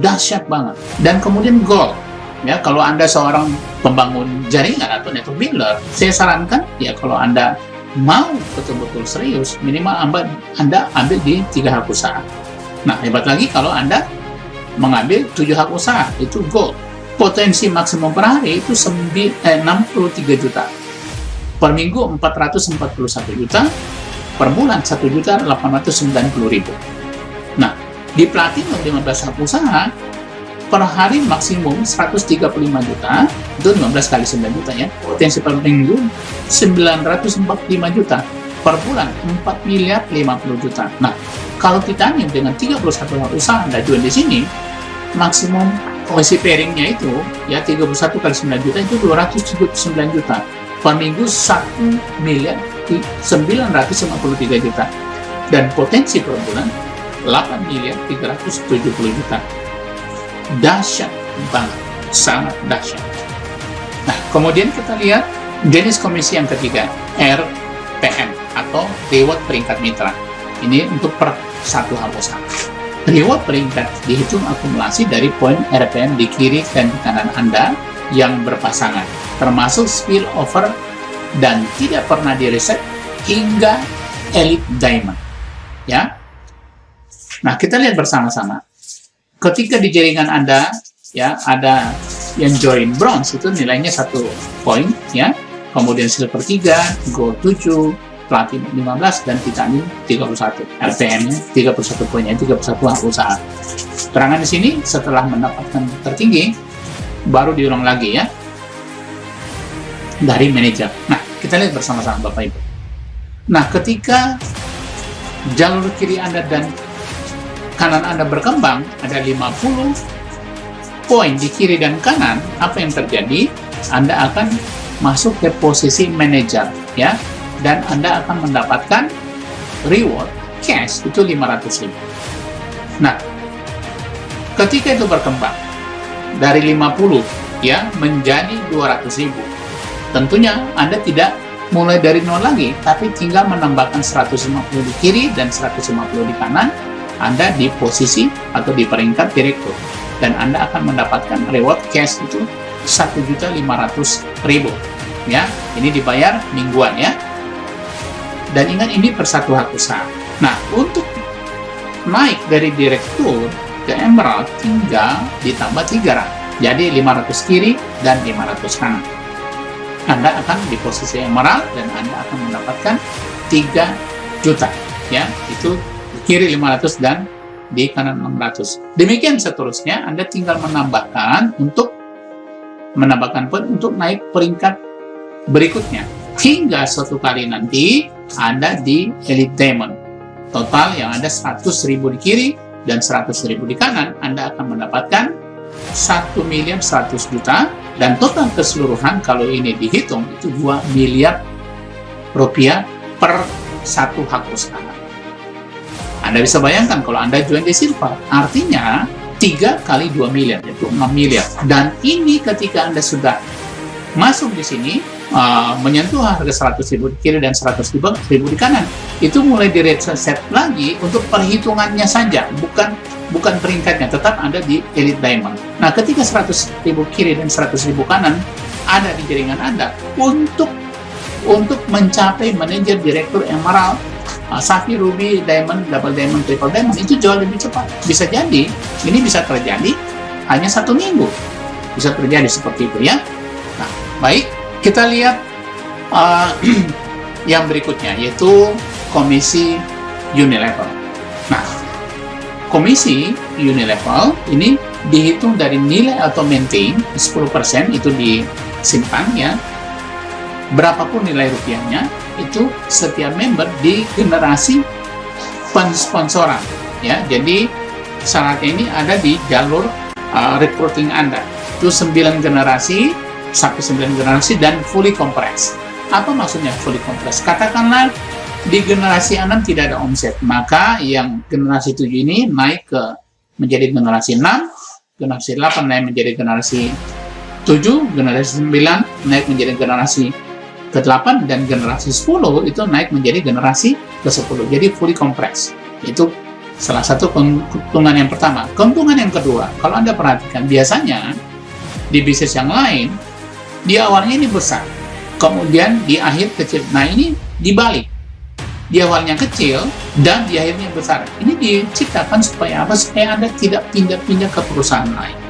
Dahsyat banget. Dan kemudian gold. Ya, kalau Anda seorang pembangun jaringan atau network builder, saya sarankan, ya, kalau Anda mau betul-betul serius, minimal Anda ambil di 3 hak usaha. Nah, hebat lagi kalau Anda mengambil 7 hak usaha, itu gold. Potensi maksimum per hari itu 63 juta. Per minggu 441 juta, per bulan 1.890.000. Nah, di platinum 15 hak usaha, per hari maksimum 135 juta, itu 15 kali 9 juta ya. Potensi per minggu 945 juta, per bulan 4.050 juta. Nah, Kalau titanium dengan 31 usaha Anda join di sini, maksimum komisi pairingnya itu ya 31 kali 9 juta itu 279 juta. Per minggu 1 miliar 953 juta. Dan potensi per bulan 8 miliar 370 juta. Dahsyat banget, sangat dahsyat. Nah, kemudian kita lihat jenis komisi yang ketiga, RPM atau reward peringkat mitra. Ini untuk per satu hal usaha. Reward peringkat dihitung akumulasi dari poin RPM di kiri dan di kanan Anda yang berpasangan, termasuk spillover dan tidak pernah direset hingga Elite Diamond. Ya. Nah, kita lihat bersama-sama. Ketika di jaringan Anda ya ada yang join bronze itu nilainya 1 poin ya. Kemudian silver 3, gold 7, platinum 15 dan titanium 31. RPM-nya 31 poinnya 31 hak usaha. Terangan di sini setelah mendapatkan tertinggi baru diulang lagi ya dari manajer. Nah, kita lihat bersama-sama Bapak Ibu. Nah, ketika jalur kiri Anda dan kanan Anda berkembang, ada 50 poin di kiri dan kanan, apa yang terjadi? Anda akan masuk ke posisi manajer, ya, dan Anda akan mendapatkan reward cash itu 500.000. Nah, ketika itu berkembang dari 50 ya menjadi 200.000, tentunya Anda tidak mulai dari nol lagi, tapi tinggal menambahkan 150 di kiri dan 150 di kanan. Anda di posisi atau di peringkat direktur dan Anda akan mendapatkan reward cash itu 1.500.000 ya. Ini dibayar mingguan ya. Dan ingat ini per satu hak usaha. Nah, untuk naik dari direktur ke emerald tinggal ditambah 3 rang. Jadi 500 kiri dan 500 kanan. Anda akan di posisi emerald dan Anda akan mendapatkan 3 juta ya. Itu kiri 500 dan di kanan 600. Demikian seterusnya, Anda tinggal menambahkan poin untuk naik peringkat berikutnya. Hingga suatu kali nanti Anda di Elite Diamond. Total yang ada 100.000 di kiri dan 100.000 di kanan, Anda akan mendapatkan 1.100.000.000 dan total keseluruhan kalau ini dihitung itu 2 miliar rupiah per satu hak usaha. Anda bisa bayangkan kalau Anda join di silver, artinya 3 kali 2 miliar, yaitu 6 miliar. Dan ini ketika Anda sudah masuk di sini, menyentuh harga 100.000 di kiri dan 100.000 di kanan, itu mulai di-reset lagi untuk perhitungannya saja, bukan peringkatnya, tetap Anda di Elite Diamond. Nah, ketika 100.000 kiri dan 100.000 kanan ada di jaringan Anda, untuk mencapai manajer direktur emerald, Sapphire, Ruby, Diamond, Double Diamond, Triple Diamond itu jauh lebih cepat. Bisa jadi, ini bisa terjadi hanya 1 minggu. Bisa terjadi seperti itu ya. Nah, baik, kita lihat yang berikutnya, yaitu komisi Unilevel. Nah, komisi Unilevel ini dihitung dari nilai atau maintain 10% itu disimpan ya. Berapapun nilai rupiahnya, itu setiap member di generasi pensponsoran ya. Jadi syaratnya ini ada di jalur recruiting Anda. Itu 9 generasi sampai 9 generasi dan fully compressed. Apa maksudnya fully compressed? Katakanlah di generasi 6 tidak ada omset, maka yang generasi 7 ini naik menjadi generasi 6, generasi 8 naik menjadi generasi 7, generasi 9 naik menjadi generasi ke-8 dan generasi 10 itu naik menjadi generasi ke-10. Jadi fully compressed. Itu salah satu keuntungan yang pertama. Keuntungan yang kedua, kalau Anda perhatikan biasanya di bisnis yang lain di awalnya ini besar, kemudian di akhir kecil. Nah, ini dibalik. Di awalnya kecil dan di akhirnya besar. Ini diciptakan supaya apa? Supaya Anda tidak pindah-pindah ke perusahaan lain.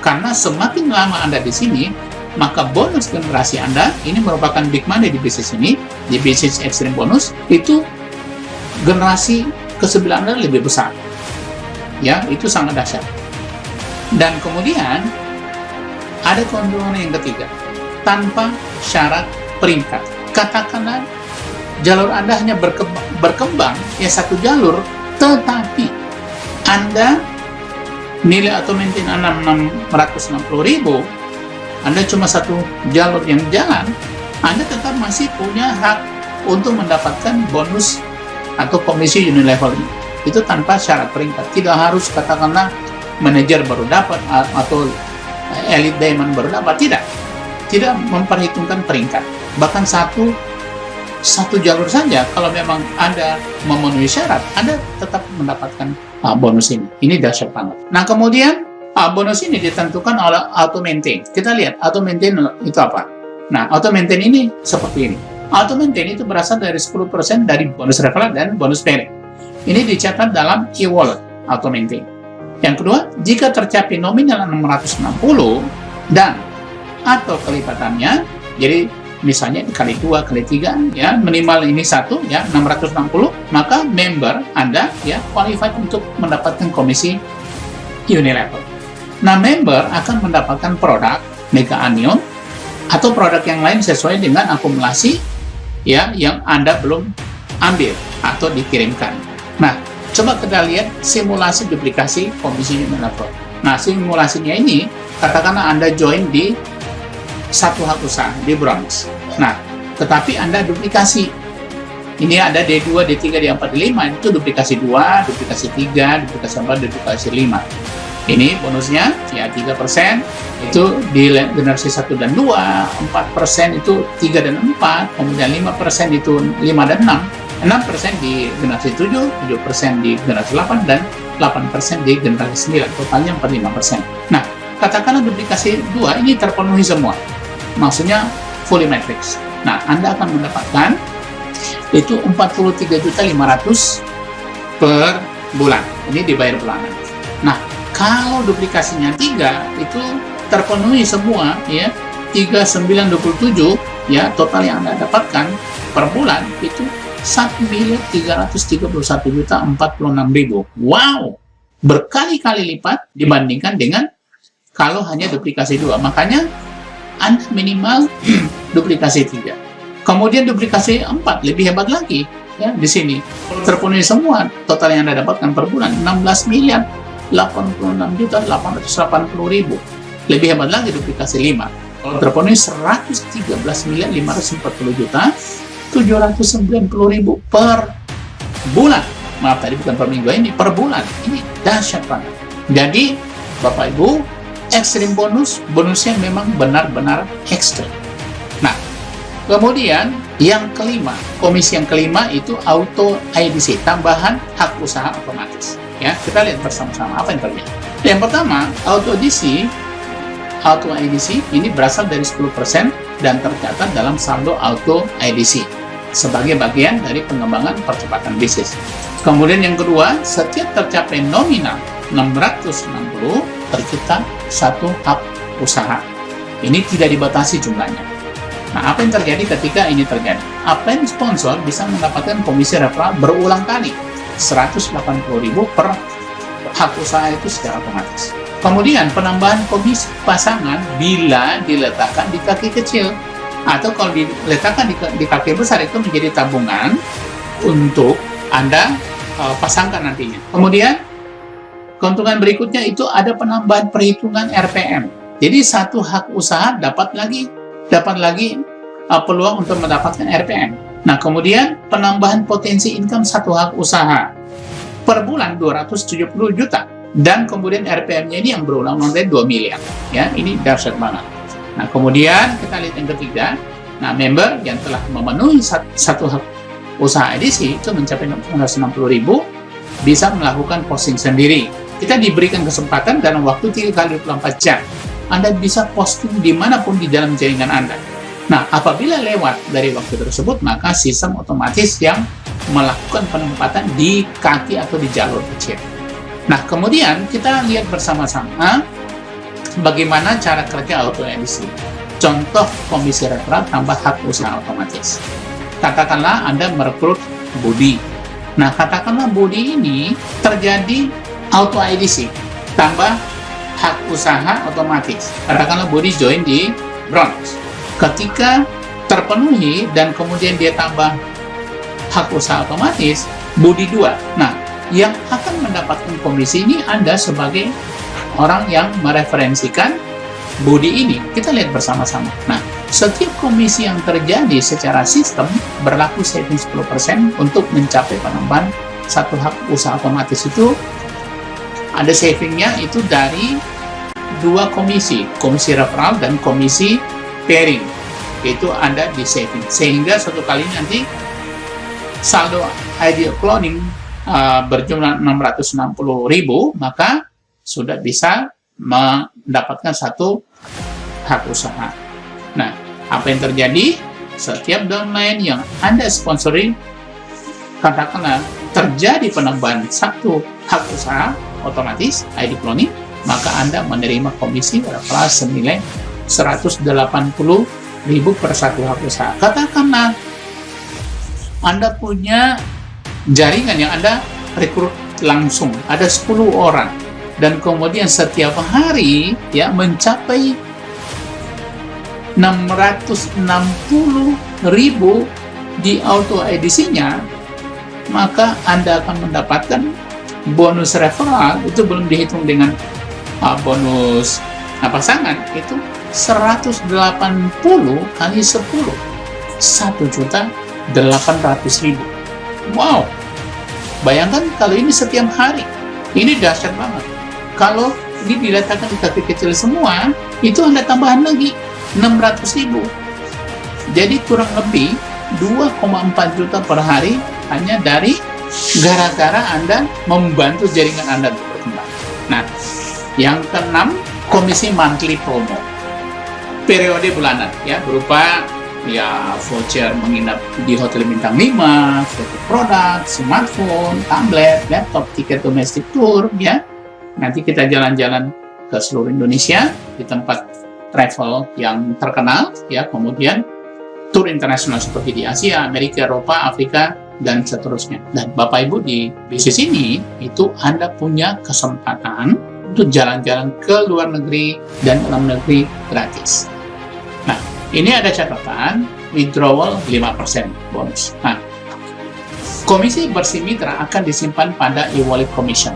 Karena semakin lama Anda di sini, maka bonus generasi Anda, ini merupakan big money di bisnis ini, di bisnis Extreme Bonus, itu generasi ke-9 Anda lebih besar. Ya, itu sangat dahsyat. Dan kemudian, ada keuntungan yang ketiga, tanpa syarat peringkat. Katakanlah, jalur Anda hanya berkembang, ya satu jalur Tetapi Anda nilai auto maintain 660.000, Anda cuma satu jalur yang jalan, Anda tetap masih punya hak untuk mendapatkan bonus atau komisi unilevel ini. Itu tanpa syarat peringkat. Tidak harus katakanlah manajer baru dapat atau elite diamond baru dapat. Tidak memperhitungkan peringkat. Bahkan satu jalur saja, kalau memang Anda memenuhi syarat, Anda tetap mendapatkan bonus ini. Ini dahsyat banget. Nah, kemudian bonus ini ditentukan oleh auto maintain. Kita lihat auto maintain itu apa. Nah, auto maintain ini seperti ini. Auto maintain itu berasal dari 10% dari bonus referral dan bonus merit. Ini dicatat dalam e-wallet auto maintain. Yang kedua, jika tercapai nominal 660 dan atau kelipatannya, jadi misalnya kali 2, kali 3, ya, minimal ini 1, ya, 660, maka member Anda, ya, qualified untuk mendapatkan komisi unilevel. Nah, member akan mendapatkan produk Mega Anion atau produk yang lain sesuai dengan akumulasi, ya, yang Anda belum ambil atau dikirimkan. Nah, coba kita lihat simulasi duplikasi komisi unilevel. Nah, simulasinya ini, katakanlah Anda join di satu hak usaha di bronze. Nah, tetapi Anda duplikasi. Ini ada D2, D3, D4, D5. Itu duplikasi 2, duplikasi 3, duplikasi 4, duplikasi 5. Ini bonusnya, ya 3%. Itu di generasi 1 dan 2. 4% itu 3 dan 4. Kemudian 5% itu 5 dan 6. 6% di generasi 7, 7% di generasi 8, dan 8% di generasi 9. Totalnya 45%. Nah, katakanlah duplikasi 2 ini terpenuhi semua. Maksudnya fully matrix. Nah, Anda akan mendapatkan itu 43.500 per bulan. Ini dibayar bulanan. Nah, kalau duplikasinya 3 itu terpenuhi semua, ya, 3927, ya, total yang Anda dapatkan per bulan itu 1.331.046.000. Wow, berkali-kali lipat dibandingkan dengan kalau hanya duplikasi 2. Makanya Anda minimal duplikasi 3. Kemudian duplikasi 4, lebih hebat lagi, ya, di sini. Terpenuhi semua, total yang Anda dapatkan per bulan 16.086.880.000. Lebih hebat lagi duplikasi 5. Kalau terpenuhi 113.540.790.000 per bulan. Maaf, tadi bukan per minggu, ini per bulan. Ini dahsyat banget. Jadi, Bapak Ibu, ekstrim bonusnya memang benar-benar ekstrim. Nah, kemudian yang kelima, komisi yang kelima itu auto IDC, tambahan hak usaha otomatis. Ya, kita lihat bersama-sama apa yang terjadi. Yang pertama, auto IDC ini berasal dari 10% dan tercatat dalam saldo auto IDC sebagai bagian dari pengembangan percepatan bisnis. Kemudian yang kedua, setiap tercapai nominal 660 tercipta satu hak usaha. Ini tidak dibatasi jumlahnya. Nah, apa yang terjadi ketika ini terjadi? Upline sponsor bisa mendapatkan komisi referral berulang kali, 180.000 per hak usaha itu secara otomatis. Kemudian penambahan komisi pasangan bila diletakkan di kaki kecil, atau kalau diletakkan di kaki besar itu menjadi tabungan untuk Anda pasangkan nantinya. Kemudian keuntungan berikutnya itu ada penambahan perhitungan RPM. Jadi satu hak usaha dapat lagi peluang untuk mendapatkan RPM. Nah, kemudian penambahan potensi income satu hak usaha per bulan 270 juta. Dan kemudian RPM-nya ini yang berulang dari 2 miliar. Ya, ini dahsyat banget. Nah, kemudian kita lihat yang ketiga. Nah, member yang telah memenuhi satu hak usaha edisi itu mencapai 660.000 bisa melakukan posting sendiri. Kita diberikan kesempatan dalam waktu 3x24 jam. Anda bisa posting dimanapun di dalam jaringan Anda. Nah, apabila lewat dari waktu tersebut, maka sistem otomatis yang melakukan penempatan di kaki atau di jalur kecil. Nah, kemudian kita lihat bersama-sama bagaimana cara kerja auto edisi. Contoh komisi referral tambah hak usaha otomatis. Katakanlah Anda merekrut Budi. Nah, katakanlah Budi ini terjadi auto IDC tambah hak usaha otomatis. Katakanlah Budi join di bronze. Ketika terpenuhi dan kemudian dia tambah hak usaha otomatis, Budi 2. Nah, yang akan mendapatkan komisi ini Anda sebagai orang yang mereferensikan budi ini. Kita lihat bersama-sama. Nah, setiap komisi yang terjadi secara sistem berlaku saving 10% untuk mencapai penambahan satu hak usaha otomatis. Itu ada savingnya itu dari dua komisi referral dan komisi pairing. Itu Anda di saving, sehingga suatu kali nanti saldo ideal cloning berjumlah 660.000, maka sudah bisa mendapatkan satu hak usaha. Nah, apa yang terjadi? Setiap domain yang Anda sponsori, katakanlah terjadi penambahan satu hak usaha otomatis ID cloning, maka Anda menerima komisi referral senilai 180.000 per satu hak usaha. Katakanlah Anda punya jaringan yang Anda rekrut langsung, ada 10 orang, dan kemudian setiap hari ya mencapai 660.000 di auto edisinya, maka Anda akan mendapatkan bonus referral. Itu belum dihitung dengan bonus pasangan, itu 180 kali 10, 1.800.000. Wow, bayangkan kalau ini setiap hari, ini dahsyat banget. Kalau ini diletakkan di kaki kecil semua, itu Anda tambahan lagi 600.000. Jadi kurang lebih 2,4 juta per hari hanya dari gara-gara Anda membantu jaringan Anda untuk berkembang. Nah, yang keenam, komisi monthly promo. Periode bulanan ya, berupa ya voucher menginap di hotel bintang 5, foto produk, smartphone, tablet, laptop, tiket domestic tour ya. Nanti kita jalan-jalan ke seluruh Indonesia di tempat travel yang terkenal ya, kemudian tour internasional seperti di Asia, Amerika, Eropa, Afrika, dan seterusnya. Dan Bapak Ibu di bisnis ini itu Anda punya kesempatan untuk jalan-jalan ke luar negeri dan dalam negeri gratis. Nah, ini ada catatan withdrawal 5% bonus. Nah, komisi bersih mitra akan disimpan pada e-wallet commission.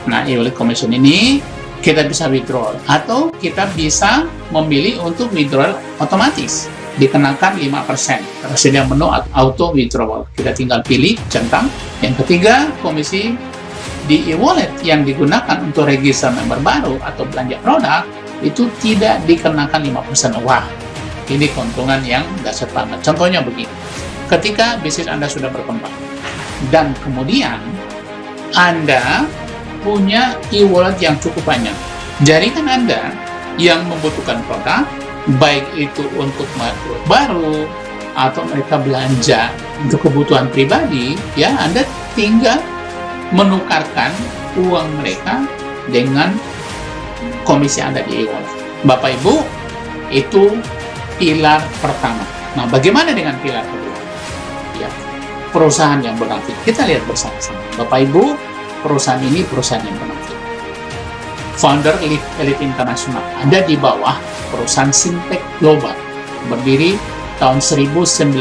Nah, e-wallet commission ini kita bisa withdrawal atau kita bisa memilih untuk withdrawal otomatis, dikenakan 5%. Tersedia menu auto withdrawal. Kita tinggal pilih, centang. Yang ketiga, komisi di e-wallet yang digunakan untuk register member baru atau belanja produk itu tidak dikenakan 5%. Wah, ini keuntungan yang dahsyat banget. Contohnya begini, ketika bisnis Anda sudah berkembang dan kemudian Anda punya e-wallet yang cukup banyak, jaringan Anda yang membutuhkan produk, baik itu untuk makro baru atau mereka belanja untuk kebutuhan pribadi, ya Anda tinggal menukarkan uang mereka dengan komisi Anda di e-wallet. Bapak Ibu, itu pilar pertama. Nah, bagaimana dengan pilar kedua? Ya, perusahaan yang bonafit. Kita lihat bersama-sama. Bapak Ibu, perusahaan ini perusahaan yang bonafit. Founder Elite International ada di bawah perusahaan Syntec Global, berdiri tahun 1986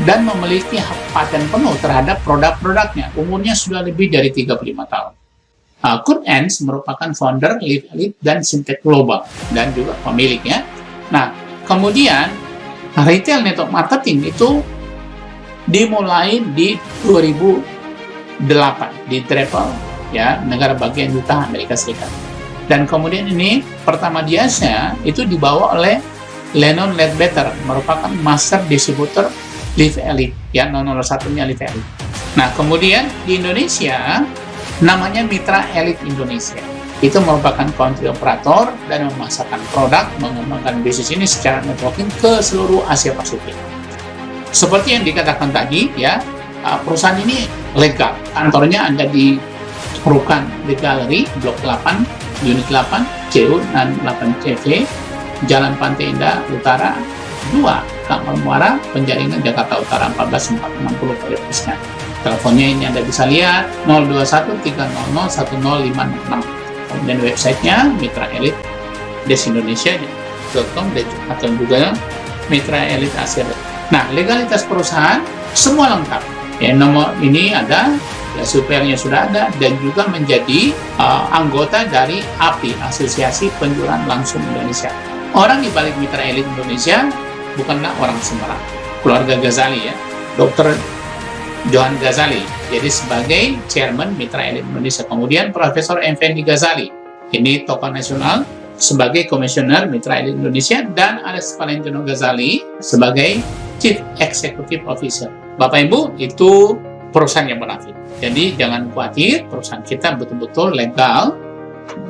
dan memiliki hak paten penuh terhadap produk-produknya. Umurnya sudah lebih dari 35 tahun. Kurt Enz merupakan founder Live Elite dan Syntec Global dan juga pemiliknya. Nah, kemudian retail network marketing itu dimulai di 2008 di travel ya, negara bagian Utah Amerika Serikat. Dan kemudian ini pertama di Asia itu dibawa oleh Lennon Ledbetter, merupakan master distributor Live Elite ya, nomor satunya Live Elite. Nah, kemudian di Indonesia namanya Mitra Elite Indonesia. Itu merupakan country operator dan memasarkan produk, mengembangkan bisnis ini secara networking ke seluruh Asia Pasifik. Seperti yang dikatakan tadi ya, perusahaan ini legal. Kantornya ada di Rukan The Gallery, Blok 8, Unit 8, CU 8 CV, Jalan Pantai Indah Utara 2, Kampung Muara, Penjaringan, Jakarta Utara 14460 Pusat. Teleponnya ini Anda bisa lihat 02130010566. Kemudian websitenya Mitra Elite Indonesia.com atau juga Mitra Elite Asia. Nah, legalitas perusahaan semua lengkap. Ya, nomor ini ada ya, surveyornya sudah ada, dan juga menjadi anggota dari API, Asosiasi Penjualan Langsung Indonesia. Orang di balik Mitra Elit Indonesia bukanlah orang Semarang, keluarga Ghazali ya, Dr. Johan Ghazali, jadi sebagai Chairman Mitra Elit Indonesia. Kemudian Profesor Effendi Ghazali, ini tokoh nasional, sebagai Komisioner Mitra Elit Indonesia, dan Alex Valentino Ghazali sebagai Chief Executive Officer. Bapak Ibu, itu perusahaan yang bonafit. Jadi jangan khawatir, perusahaan kita betul-betul legal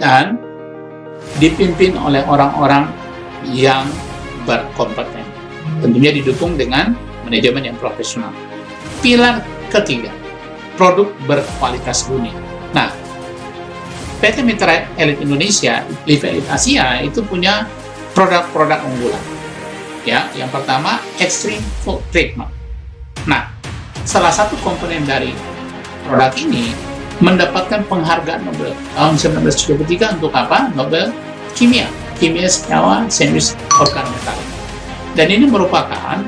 dan dipimpin oleh orang-orang yang berkompeten. Tentunya didukung dengan manajemen yang profesional. Pilar ketiga, produk berkualitas dunia. Nah, PT Mitra Elit Indonesia, Live Elit Asia itu punya produk-produk unggulan. Ya, yang pertama Extreme Food Treatment. Nah, salah satu komponen dari produk ini mendapatkan penghargaan Nobel tahun 1973 untuk apa? Nobel Kimia senyawa sandwich organometalik. Dan ini merupakan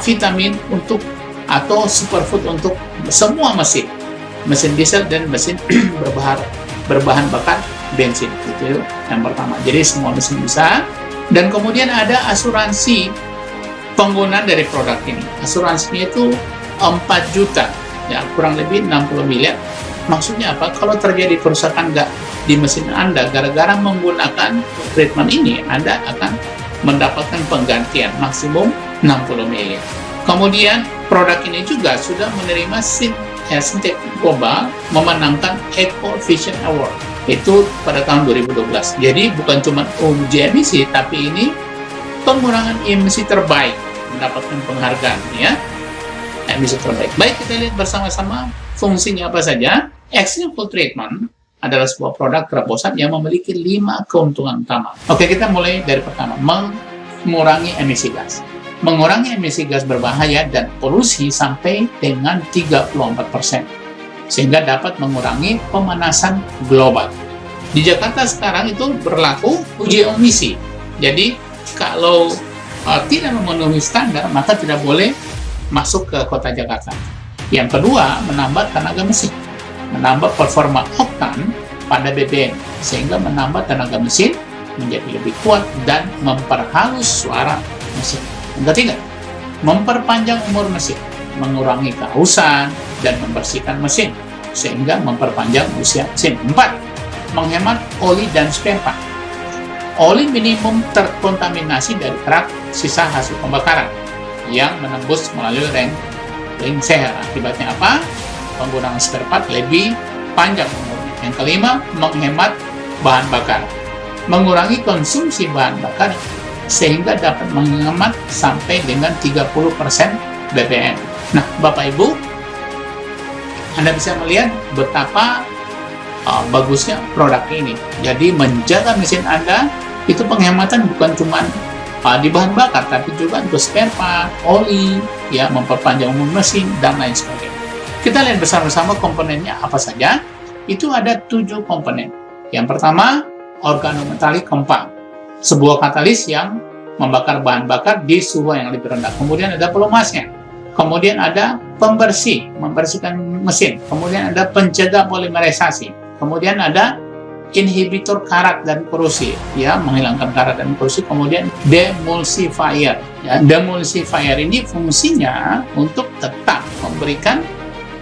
vitamin untuk atau superfood untuk semua mesin diesel dan mesin berbahan bakar bensin. Itu yang pertama. Jadi semua mesin bisa. Dan kemudian ada asuransi penggunaan dari produk ini. Asuransinya itu 4 juta, ya kurang lebih 60 miliar. Maksudnya apa? Kalau terjadi kerusakan di mesin Anda gara-gara menggunakan treatment ini, Anda akan mendapatkan penggantian maksimum 60 miliar. Kemudian produk ini juga sudah menerima Synthetic Global memenangkan Eco Vision Award itu pada tahun 2012. Jadi bukan cuma uji emisi, tapi ini pengurangan emisi terbaik, mendapatkan penghargaan ya, emisi terbaik. Baik, kita lihat bersama-sama fungsinya apa saja. Extreme Food Treatment adalah sebuah produk terobosan yang memiliki 5 keuntungan utama. Oke, kita mulai dari pertama, mengurangi emisi gas. Mengurangi emisi gas berbahaya dan polusi sampai dengan 34%, sehingga dapat mengurangi pemanasan global. Di Jakarta sekarang itu berlaku uji emisi. Jadi kalau tidak memenuhi standar, maka tidak boleh masuk ke kota Jakarta. Yang kedua, menambah tenaga mesin, menambah performa oktan pada BBM, sehingga menambah tenaga mesin menjadi lebih kuat dan memperhalus suara mesin. Yang ketiga, memperpanjang umur mesin, mengurangi kehausan dan membersihkan mesin, sehingga memperpanjang usia mesin. 4. Menghemat oli dan spare part. Oli minimum terkontaminasi dari truk sisa hasil pembakaran yang menembus melalui ring seher. Akibatnya apa? Penggunaan spare part lebih panjang umurnya. Yang kelima, menghemat bahan bakar, mengurangi konsumsi bahan bakar sehingga dapat menghemat sampai dengan 30% BBM. Nah, Bapak Ibu, Anda bisa melihat betapa bagusnya produk ini. Jadi menjaga mesin Anda itu penghematan bukan cuma di bahan bakar, tapi juga untuk spare part, oli, ya, memperpanjang umur mesin dan lain sebagainya. Kita lihat bersama-sama komponennya apa saja. Itu ada 7 komponen. Yang pertama, organometalik compound, sebuah katalis yang membakar bahan bakar di suhu yang lebih rendah. Kemudian ada pelumasnya. Kemudian ada pembersih, membersihkan mesin. Kemudian ada pencegah polimerisasi. Kemudian ada inhibitor karat dan korosi, ya, menghilangkan karat dan korosi. Kemudian demulsifier, ya. Demulsifier ini fungsinya untuk tetap memberikan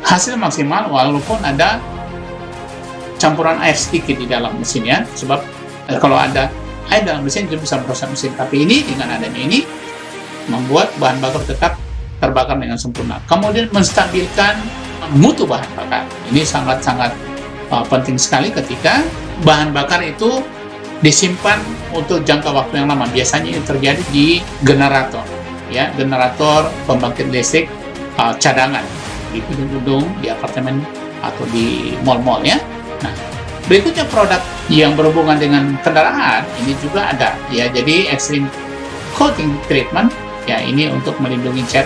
hasil maksimal walaupun ada campuran air sedikit di dalam mesin, ya. Sebab kalau ada air dalam mesin itu bisa merusak mesin. Tapi ini dengan adanya ini membuat bahan bakar tetap terbakar dengan sempurna. Kemudian menstabilkan mutu bahan bakar. Ini sangat-sangat penting sekali ketika bahan bakar itu disimpan untuk jangka waktu yang lama. Biasanya yang terjadi di generator, ya, generator pembangkit listrik cadangan di gedung-gedung, di apartemen atau di mall-mall, ya. Nah, berikutnya produk yang berhubungan dengan kendaraan ini juga ada, ya. Jadi extreme coating treatment, ya, ini untuk melindungi cat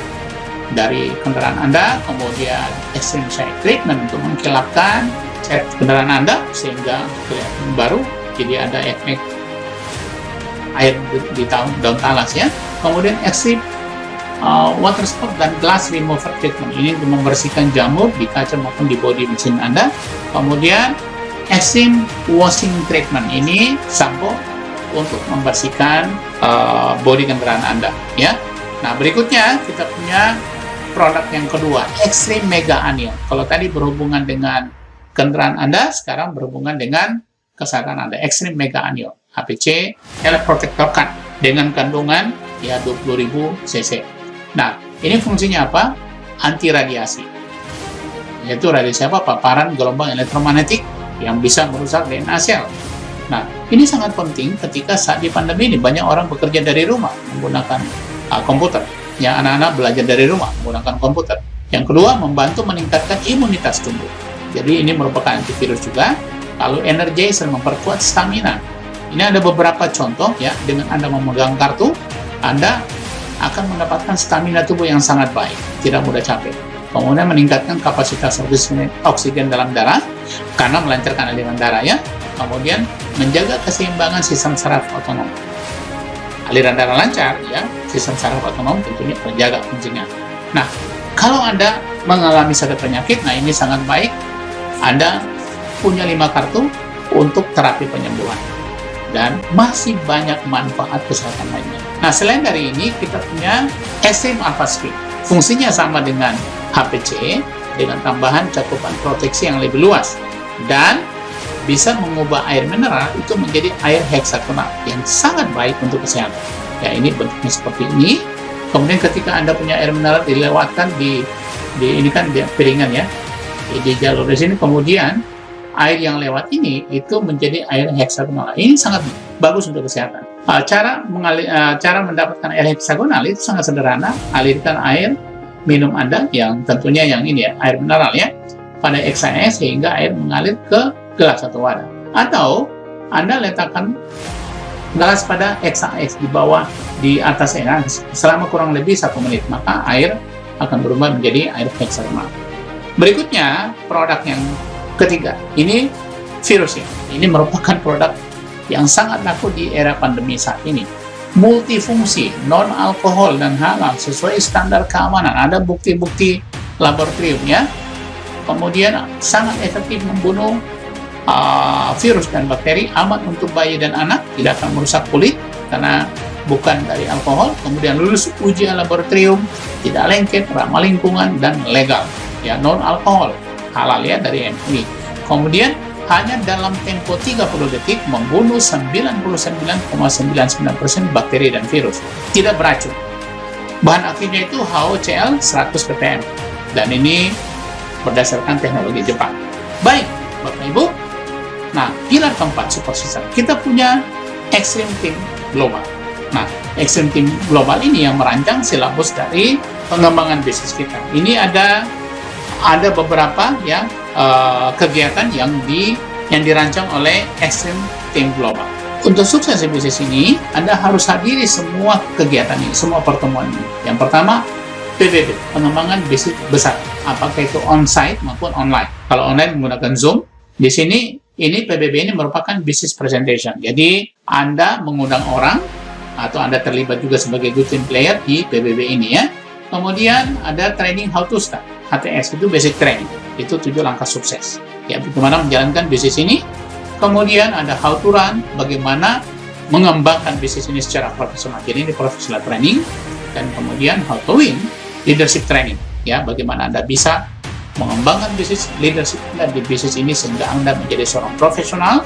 dari kendaraan Anda. Kemudian extreme shine treatment untuk mengkilapkan cat kendaraan Anda sehingga kelihatan baru, jadi ada efek air di daun talas, ya. Kemudian extreme water spot dan glass remover treatment. Ini untuk membersihkan jamur di kaca maupun di bodi mesin Anda. Kemudian extreme washing treatment, ini sampo untuk membersihkan bodi kendaraan Anda, ya. Nah, berikutnya kita punya produk yang kedua, Extreme Mega Anion. Kalau tadi berhubungan dengan kendaraan Anda, sekarang berhubungan dengan kesehatan Anda. Extreme Mega Anion, HPC Electroprotector Cut dengan kandungan ya 20.000 cc. Nah, ini fungsinya apa? Anti radiasi. Yaitu radiasi apa? Paparan gelombang elektromagnetik yang bisa merusak DNA sel. Nah, ini sangat penting ketika saat di pandemi ini banyak orang bekerja dari rumah menggunakan komputer. Yang anak-anak belajar dari rumah menggunakan komputer. Yang kedua, membantu meningkatkan imunitas tubuh. Jadi ini merupakan antivirus juga. Lalu energizer, memperkuat stamina. Ini ada beberapa contoh ya, dengan Anda memegang kartu, Anda akan mendapatkan stamina tubuh yang sangat baik, tidak mudah capek. Kemudian meningkatkan kapasitas oksigen dalam darah karena melancarkan aliran darah ya. Kemudian menjaga keseimbangan sistem saraf otonom. Aliran darah lancar ya, sistem saraf otonom tentunya terjaga fungsinya. Nah, kalau Anda mengalami satu penyakit, nah ini sangat baik. Anda punya 5 kartu untuk terapi penyembuhan. Dan masih banyak manfaat kesehatan lainnya. Nah, selain dari ini, kita punya Extreme Alpha Speed. Fungsinya sama dengan HPC, dengan tambahan cakupan proteksi yang lebih luas. Dan bisa mengubah air mineral itu menjadi air heksagonal yang sangat baik untuk kesehatan. Ya, ini bentuknya seperti ini. Kemudian ketika Anda punya air mineral dilewatkan di ini kan di piringan ya, di jalur di sini, kemudian air yang lewat ini itu menjadi air heksagonal. Ini sangat bagus untuk kesehatan. Cara mendapatkan air heksagonal itu sangat sederhana. Alirkan air minum Anda yang tentunya yang ini ya, air mineral ya, pada XAS sehingga air mengalir ke gelas atau wadah. Atau Anda letakkan gelas pada XAS di atas air selama kurang lebih 1 menit, maka air akan berubah menjadi air heksagonal. Berikutnya, produk yang ketiga, ini virusnya. Ini merupakan produk yang sangat laku di era pandemi saat ini. Multifungsi, non-alkohol dan halal sesuai standar keamanan. Ada bukti-bukti laboratorium ya. Kemudian sangat efektif membunuh virus dan bakteri, aman untuk bayi dan anak, tidak akan merusak kulit karena bukan dari alkohol. Kemudian lulus ujian laboratorium, tidak lengket, ramah lingkungan, dan legal. Ya, non-alkohol, halal ya dari MUI. Kemudian hanya dalam tempo 30 detik membunuh 99,99% bakteri dan virus. Tidak beracun. Bahan aktifnya itu HOCl 100 ppm. Dan ini berdasarkan teknologi Jepang. Baik, Bapak Ibu. Nah, pilar keempat support system. Kita punya Extreme Team Global. Nah, Extreme Team Global ini yang merancang silabus dari pengembangan bisnis kita. Ini ada beberapa ya kegiatan yang dirancang oleh Extreme Team Global. Untuk sukses di bisnis ini, Anda harus hadiri semua kegiatan ini, semua pertemuan ini. Yang pertama, PBB, pengembangan bisnis besar, apakah itu on-site maupun online. Kalau online menggunakan Zoom, di sini ini PBB ini merupakan business presentation. Jadi, Anda mengundang orang, atau Anda terlibat juga sebagai good team player di PBB ini ya. Kemudian ada training how to start. HTS itu basic training. Itu 7 langkah sukses. Ya, bagaimana menjalankan bisnis ini. Kemudian ada how to run, bagaimana mengembangkan bisnis ini secara profesional. Jadi ini professional training. Dan kemudian how to win, leadership training. Ya, bagaimana Anda bisa mengembangkan bisnis leadership Anda di bisnis ini sehingga Anda menjadi seorang profesional,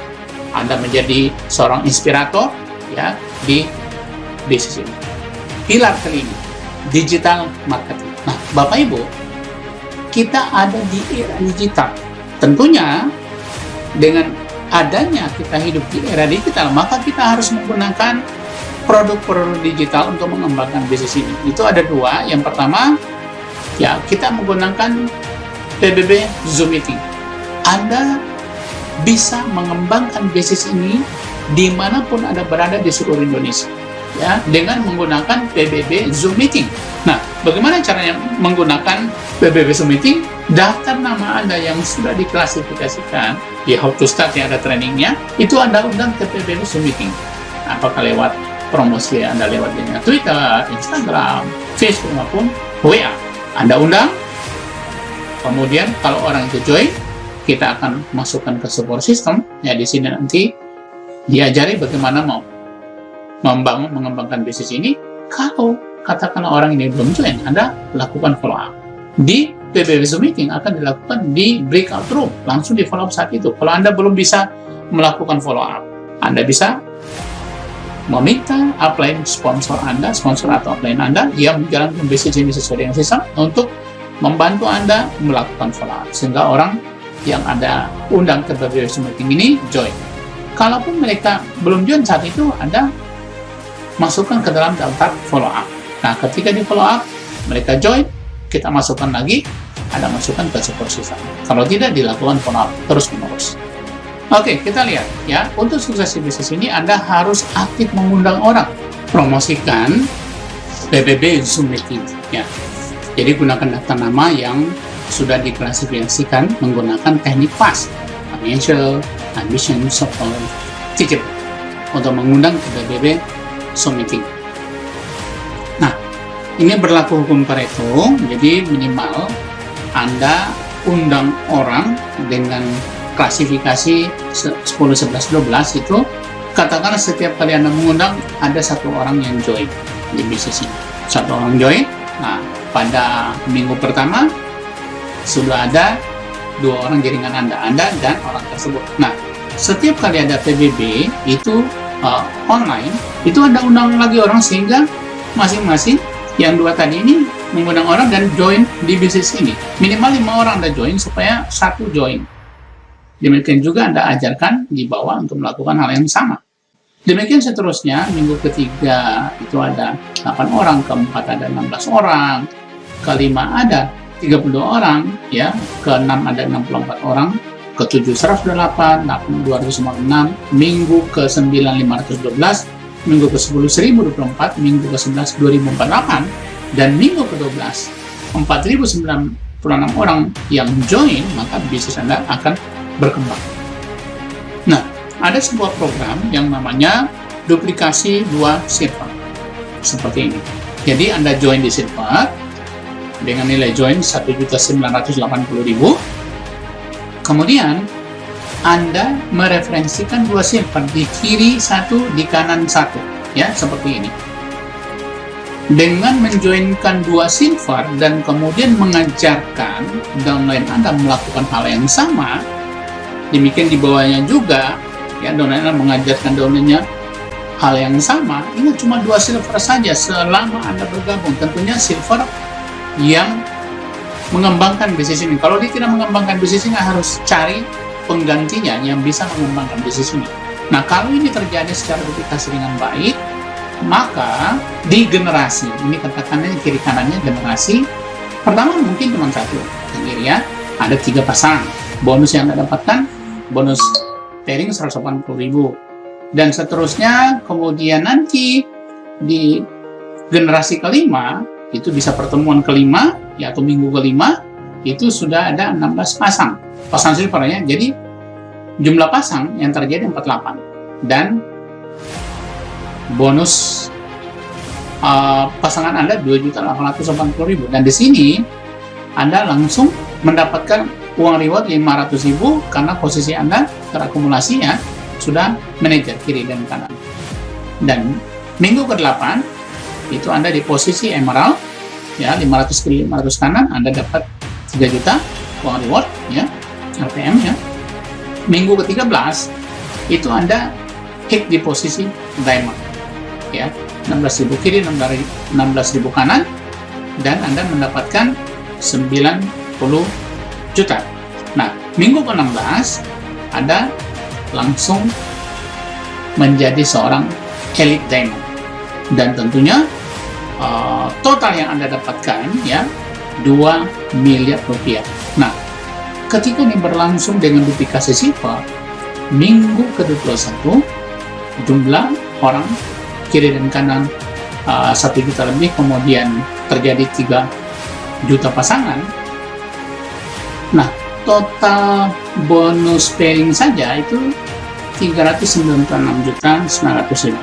Anda menjadi seorang inspirator ya di bisnis ini. Pilar kelima, digital marketing. Nah, Bapak Ibu, kita ada di era digital. Tentunya dengan adanya kita hidup di era digital, maka kita harus menggunakan produk-produk digital untuk mengembangkan bisnis ini. Itu ada 2. Yang pertama, ya kita menggunakan PBB Zoom Meeting. Anda bisa mengembangkan bisnis ini dimanapun Anda berada di seluruh Indonesia. Ya, dengan menggunakan PBB Zoom Meeting. Nah, bagaimana caranya menggunakan PBB Zoom Meeting? Daftar nama Anda yang sudah diklasifikasikan di How to Start yang ada trainingnya, itu Anda undang ke PBB Zoom Meeting. Apakah lewat promosi Anda lewat Twitter, Instagram, Facebook maupun WA. Anda undang, kemudian kalau orang itu join, kita akan masukkan ke support system. Ya, di sini nanti diajari bagaimana mau membangun, mengembangkan bisnis ini. Kalau katakanlah orang ini belum join, Anda lakukan follow up. Di PBB Zoom Meeting akan dilakukan di breakout room, langsung di follow up saat itu. Kalau Anda belum bisa melakukan follow up, Anda bisa meminta upline sponsor Anda, sponsor atau upline Anda yang menjalankan bisnis ini sesuai dengan sistem untuk membantu Anda melakukan follow up, sehingga orang yang Anda undang ke PBB Zoom Meeting ini join. Kalaupun mereka belum join saat itu, Anda masukkan ke dalam daftar follow up. Nah, ketika di follow up, mereka join, kita masukkan lagi, Anda masukkan ke support system. Kalau tidak, dilakukan follow up terus-menerus. Oke, kita lihat ya. Untuk sukses di bisnis ini, Anda harus aktif mengundang orang. Promosikan PBB Zoom Meeting. Ya. Jadi, gunakan daftar nama yang sudah diklasifikasikan menggunakan teknik FAST, Financial, Ambition, Support, Teachable, untuk mengundang ke PBB Zoom Meeting. Nah, ini berlaku hukum Pareto, jadi minimal Anda undang orang dengan klasifikasi 10, 11, 12 itu, katakanlah setiap kali Anda mengundang, ada satu orang yang join di bisnis ini. Satu orang join, nah pada minggu pertama, sudah ada 2 orang jaringan Anda dan orang tersebut. Nah, setiap kali ada PBB itu online, itu Anda undang lagi orang sehingga masing-masing yang 2 tadi ini mengundang orang dan join di bisnis ini. Minimal 5 orang Anda join supaya 1 join. Demikian juga Anda ajarkan di bawah untuk melakukan hal yang sama. Demikian seterusnya, minggu ketiga itu ada 8 orang, keempat ada 16 orang, kelima ada 32 orang, ya, ke-6 ada 64 orang, ke-7 108, 256, minggu ke-9 512, minggu ke-10 1024, minggu ke-11 2048, dan minggu ke-12 4096 orang yang join, maka bisnis Anda akan berkembang. Nah, ada sebuah program yang namanya duplikasi 2 server. Seperti ini. Jadi Anda join di server dengan nilai join 1.980.000. Kemudian Anda mereferensikan 2 server, di kiri 1, di kanan 1, ya, seperti ini. Dengan menjoinkan 2 server dan kemudian mengajarkan downline Anda melakukan hal yang sama, demikian di bawahnya juga, ya, downline Anda mengajarkan downline-nya hal yang sama. Ini cuma 2 server saja selama Anda bergabung. Tentunya server yang mengembangkan bisnis ini. Kalau dia tidak mengembangkan bisnis ini, harus cari penggantinya yang bisa mengembangkan bisnis ini. Nah, kalau ini terjadi secara duplikasi dengan baik, maka di generasi, ini katakannya kiri kanannya generasi, pertama mungkin cuma 1, sendiri ya, ada 3 pasang. Bonus yang Anda dapatkan, bonus pairing 180.000. Dan seterusnya, kemudian nanti di generasi kelima, itu bisa pertemuan kelima, ya, atau minggu kelima, itu sudah ada 16 pasang silvernya. Jadi jumlah pasang yang terjadi 48, dan bonus pasangan Anda 2.880.000. Dan di sini Anda langsung mendapatkan uang reward 500.000 karena posisi Anda terakumulasi, ya, sudah manajer kiri dan kanan. Dan minggu ke-8 itu Anda di posisi emerald, ya, 500 kiri 500 kanan, Anda dapat 3 juta uang reward, ya, RPM, ya. Minggu ke-13 itu Anda hit di posisi diamond, ya, 16.000 kiri 16.000 kanan, dan Anda mendapatkan 90 juta. Nah, minggu ke-16 Anda langsung menjadi seorang elite diamond. Dan tentunya total yang Anda dapatkan, ya, 2 miliar rupiah. Nah, ketika ini berlangsung dengan duplikasi silver, minggu ke-21 jumlah orang kiri dan kanan 1 juta lebih, kemudian terjadi 3 juta pasangan. Nah, total bonus pairing saja itu 396.900.000.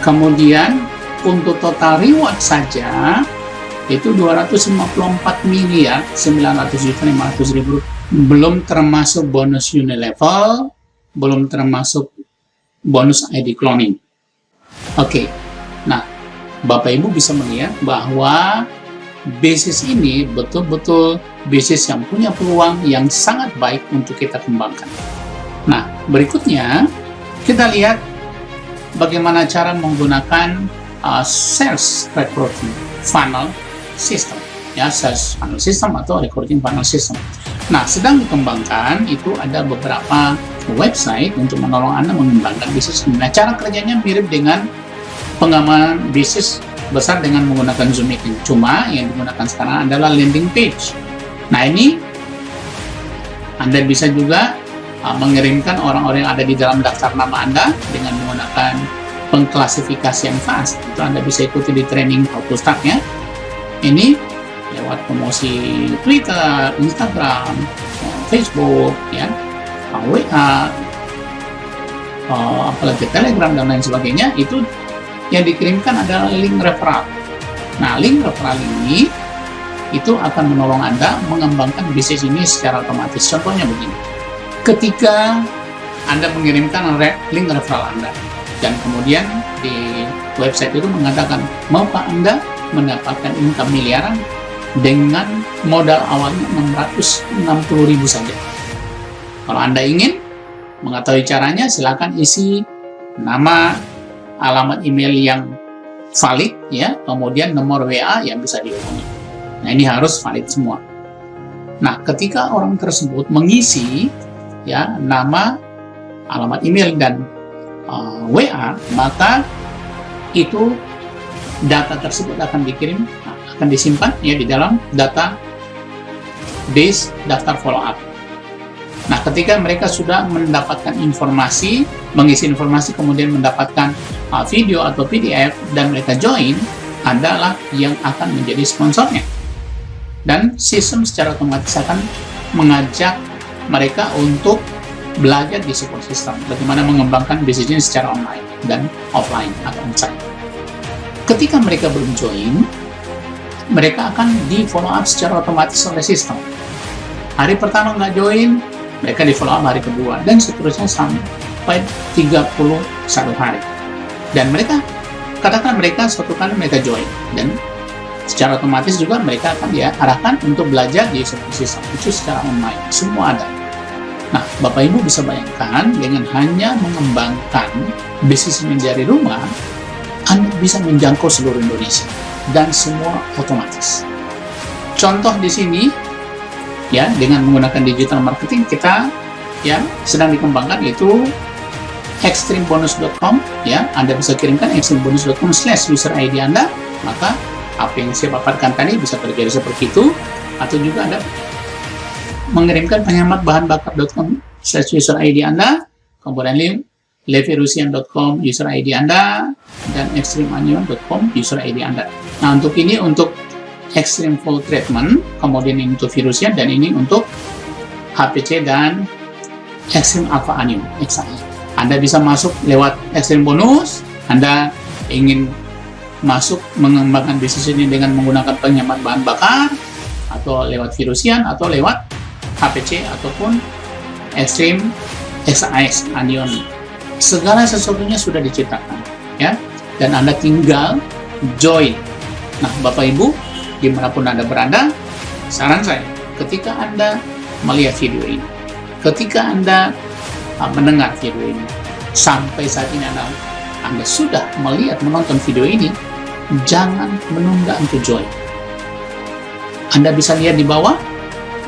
Kemudian untuk total reward saja itu 254.900.500.000, belum termasuk bonus Unilevel, belum termasuk bonus ID cloning. Oke, nah Bapak Ibu bisa melihat bahwa bisnis ini betul-betul bisnis yang punya peluang yang sangat baik untuk kita kembangkan. Nah, berikutnya kita lihat bagaimana cara menggunakan sales recruiting funnel system, ya, sales funnel system atau recruiting funnel system. Nah, sedang dikembangkan itu ada beberapa website untuk menolong Anda mengembangkan bisnis ini. Nah, cara kerjanya mirip dengan pengamanan bisnis besar dengan menggunakan Zoom Meeting. Cuma yang digunakan sekarang adalah landing page. Nah, ini Anda bisa juga mengirimkan orang-orang yang ada di dalam daftar nama Anda dengan menggunakan pengklasifikasian fast. Itu Anda bisa ikuti di training How to Start ya. Ini lewat promosi Twitter, Instagram, Facebook, ya, WA, apalagi Telegram dan lain sebagainya. Itu yang dikirimkan adalah link referral. Nah, link referral ini itu akan menolong Anda mengembangkan bisnis ini secara otomatis. Contohnya begini, ketika Anda mengirimkan link referral Anda dan kemudian di website itu mengatakan, maukah Anda mendapatkan income miliaran dengan modal awalnya 660.000 saja. Kalau Anda ingin mengetahui caranya, silakan isi nama, alamat email yang valid, ya, kemudian nomor WA yang bisa dihubungi. Nah, ini harus valid semua. Nah, ketika orang tersebut mengisi, ya, nama, alamat email dan WA, maka itu data tersebut akan dikirim, akan disimpan ya di dalam database daftar follow up. Nah, ketika mereka sudah mendapatkan informasi, mengisi informasi, kemudian mendapatkan video atau PDF dan mereka join, adalah yang akan menjadi sponsornya. Dan sistem secara otomatis akan mengajak mereka untuk belajar di support system, bagaimana mengembangkan bisnisnya secara online dan offline atau onsite. Ketika mereka belum join, mereka akan di follow up secara otomatis oleh sistem. Hari pertama nggak join, mereka di follow up hari kedua, dan seterusnya sampai 31 hari. Dan mereka, katakan mereka suatu kali mereka join, dan secara otomatis juga mereka akan diarahkan untuk belajar di support system, itu secara online, semua ada. Nah, Bapak Ibu bisa bayangkan dengan hanya mengembangkan bisnis dari rumah, Anda bisa menjangkau seluruh Indonesia dan semua otomatis. Contoh di sini, ya, dengan menggunakan digital marketing kita, ya, sedang dikembangkan itu extremebonus.com, ya, Anda bisa kirimkan extremebonus.com/user ID Anda, maka apa yang saya paparkan tadi bisa terjadi seperti itu, atau juga Anda mengirimkan penghematbahanbakar.com/user ID Anda, kemudian link levirusian.com user ID Anda, dan extremeanion.com user ID Anda. Nah, untuk ini untuk extreme full treatment, kemudian ini untuk virusian, dan ini untuk HPC dan extreme alpha anion XAI. Anda bisa masuk lewat extreme bonus, Anda ingin masuk mengembangkan bisnis ini dengan menggunakan penghemat bahan bakar, atau lewat virusian, atau lewat HPC, ataupun extreme XAI anion. Segala sesuatunya sudah diciptakan, ya, dan Anda tinggal join. Nah, Bapak Ibu, dimanapun Anda berada, saran saya, ketika Anda melihat video ini, ketika Anda mendengar video ini, sampai saat ini Anda sudah menonton video ini, jangan menunda untuk join. Anda bisa lihat di bawah,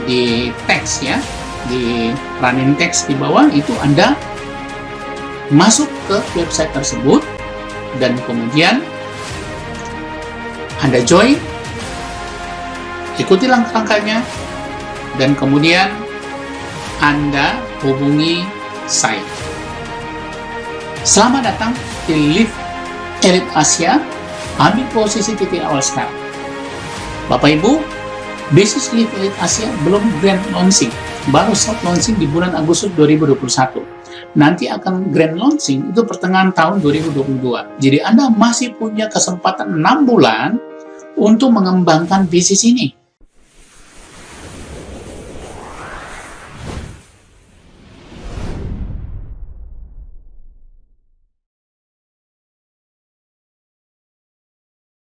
di teks, ya, di running text di bawah, itu Anda masuk ke website tersebut, dan kemudian Anda join, ikuti langkah-langkahnya, dan kemudian Anda hubungi saya. Selamat datang di Live Elite Asia, ambil posisi titik awal sekarang. Bapak Ibu, bisnis Live Elite Asia belum grand launching, baru soft launching di bulan Agustus 2021. nanti akan grand launching itu pertengahan tahun 2022. Jadi Anda masih punya kesempatan 6 bulan untuk mengembangkan bisnis ini.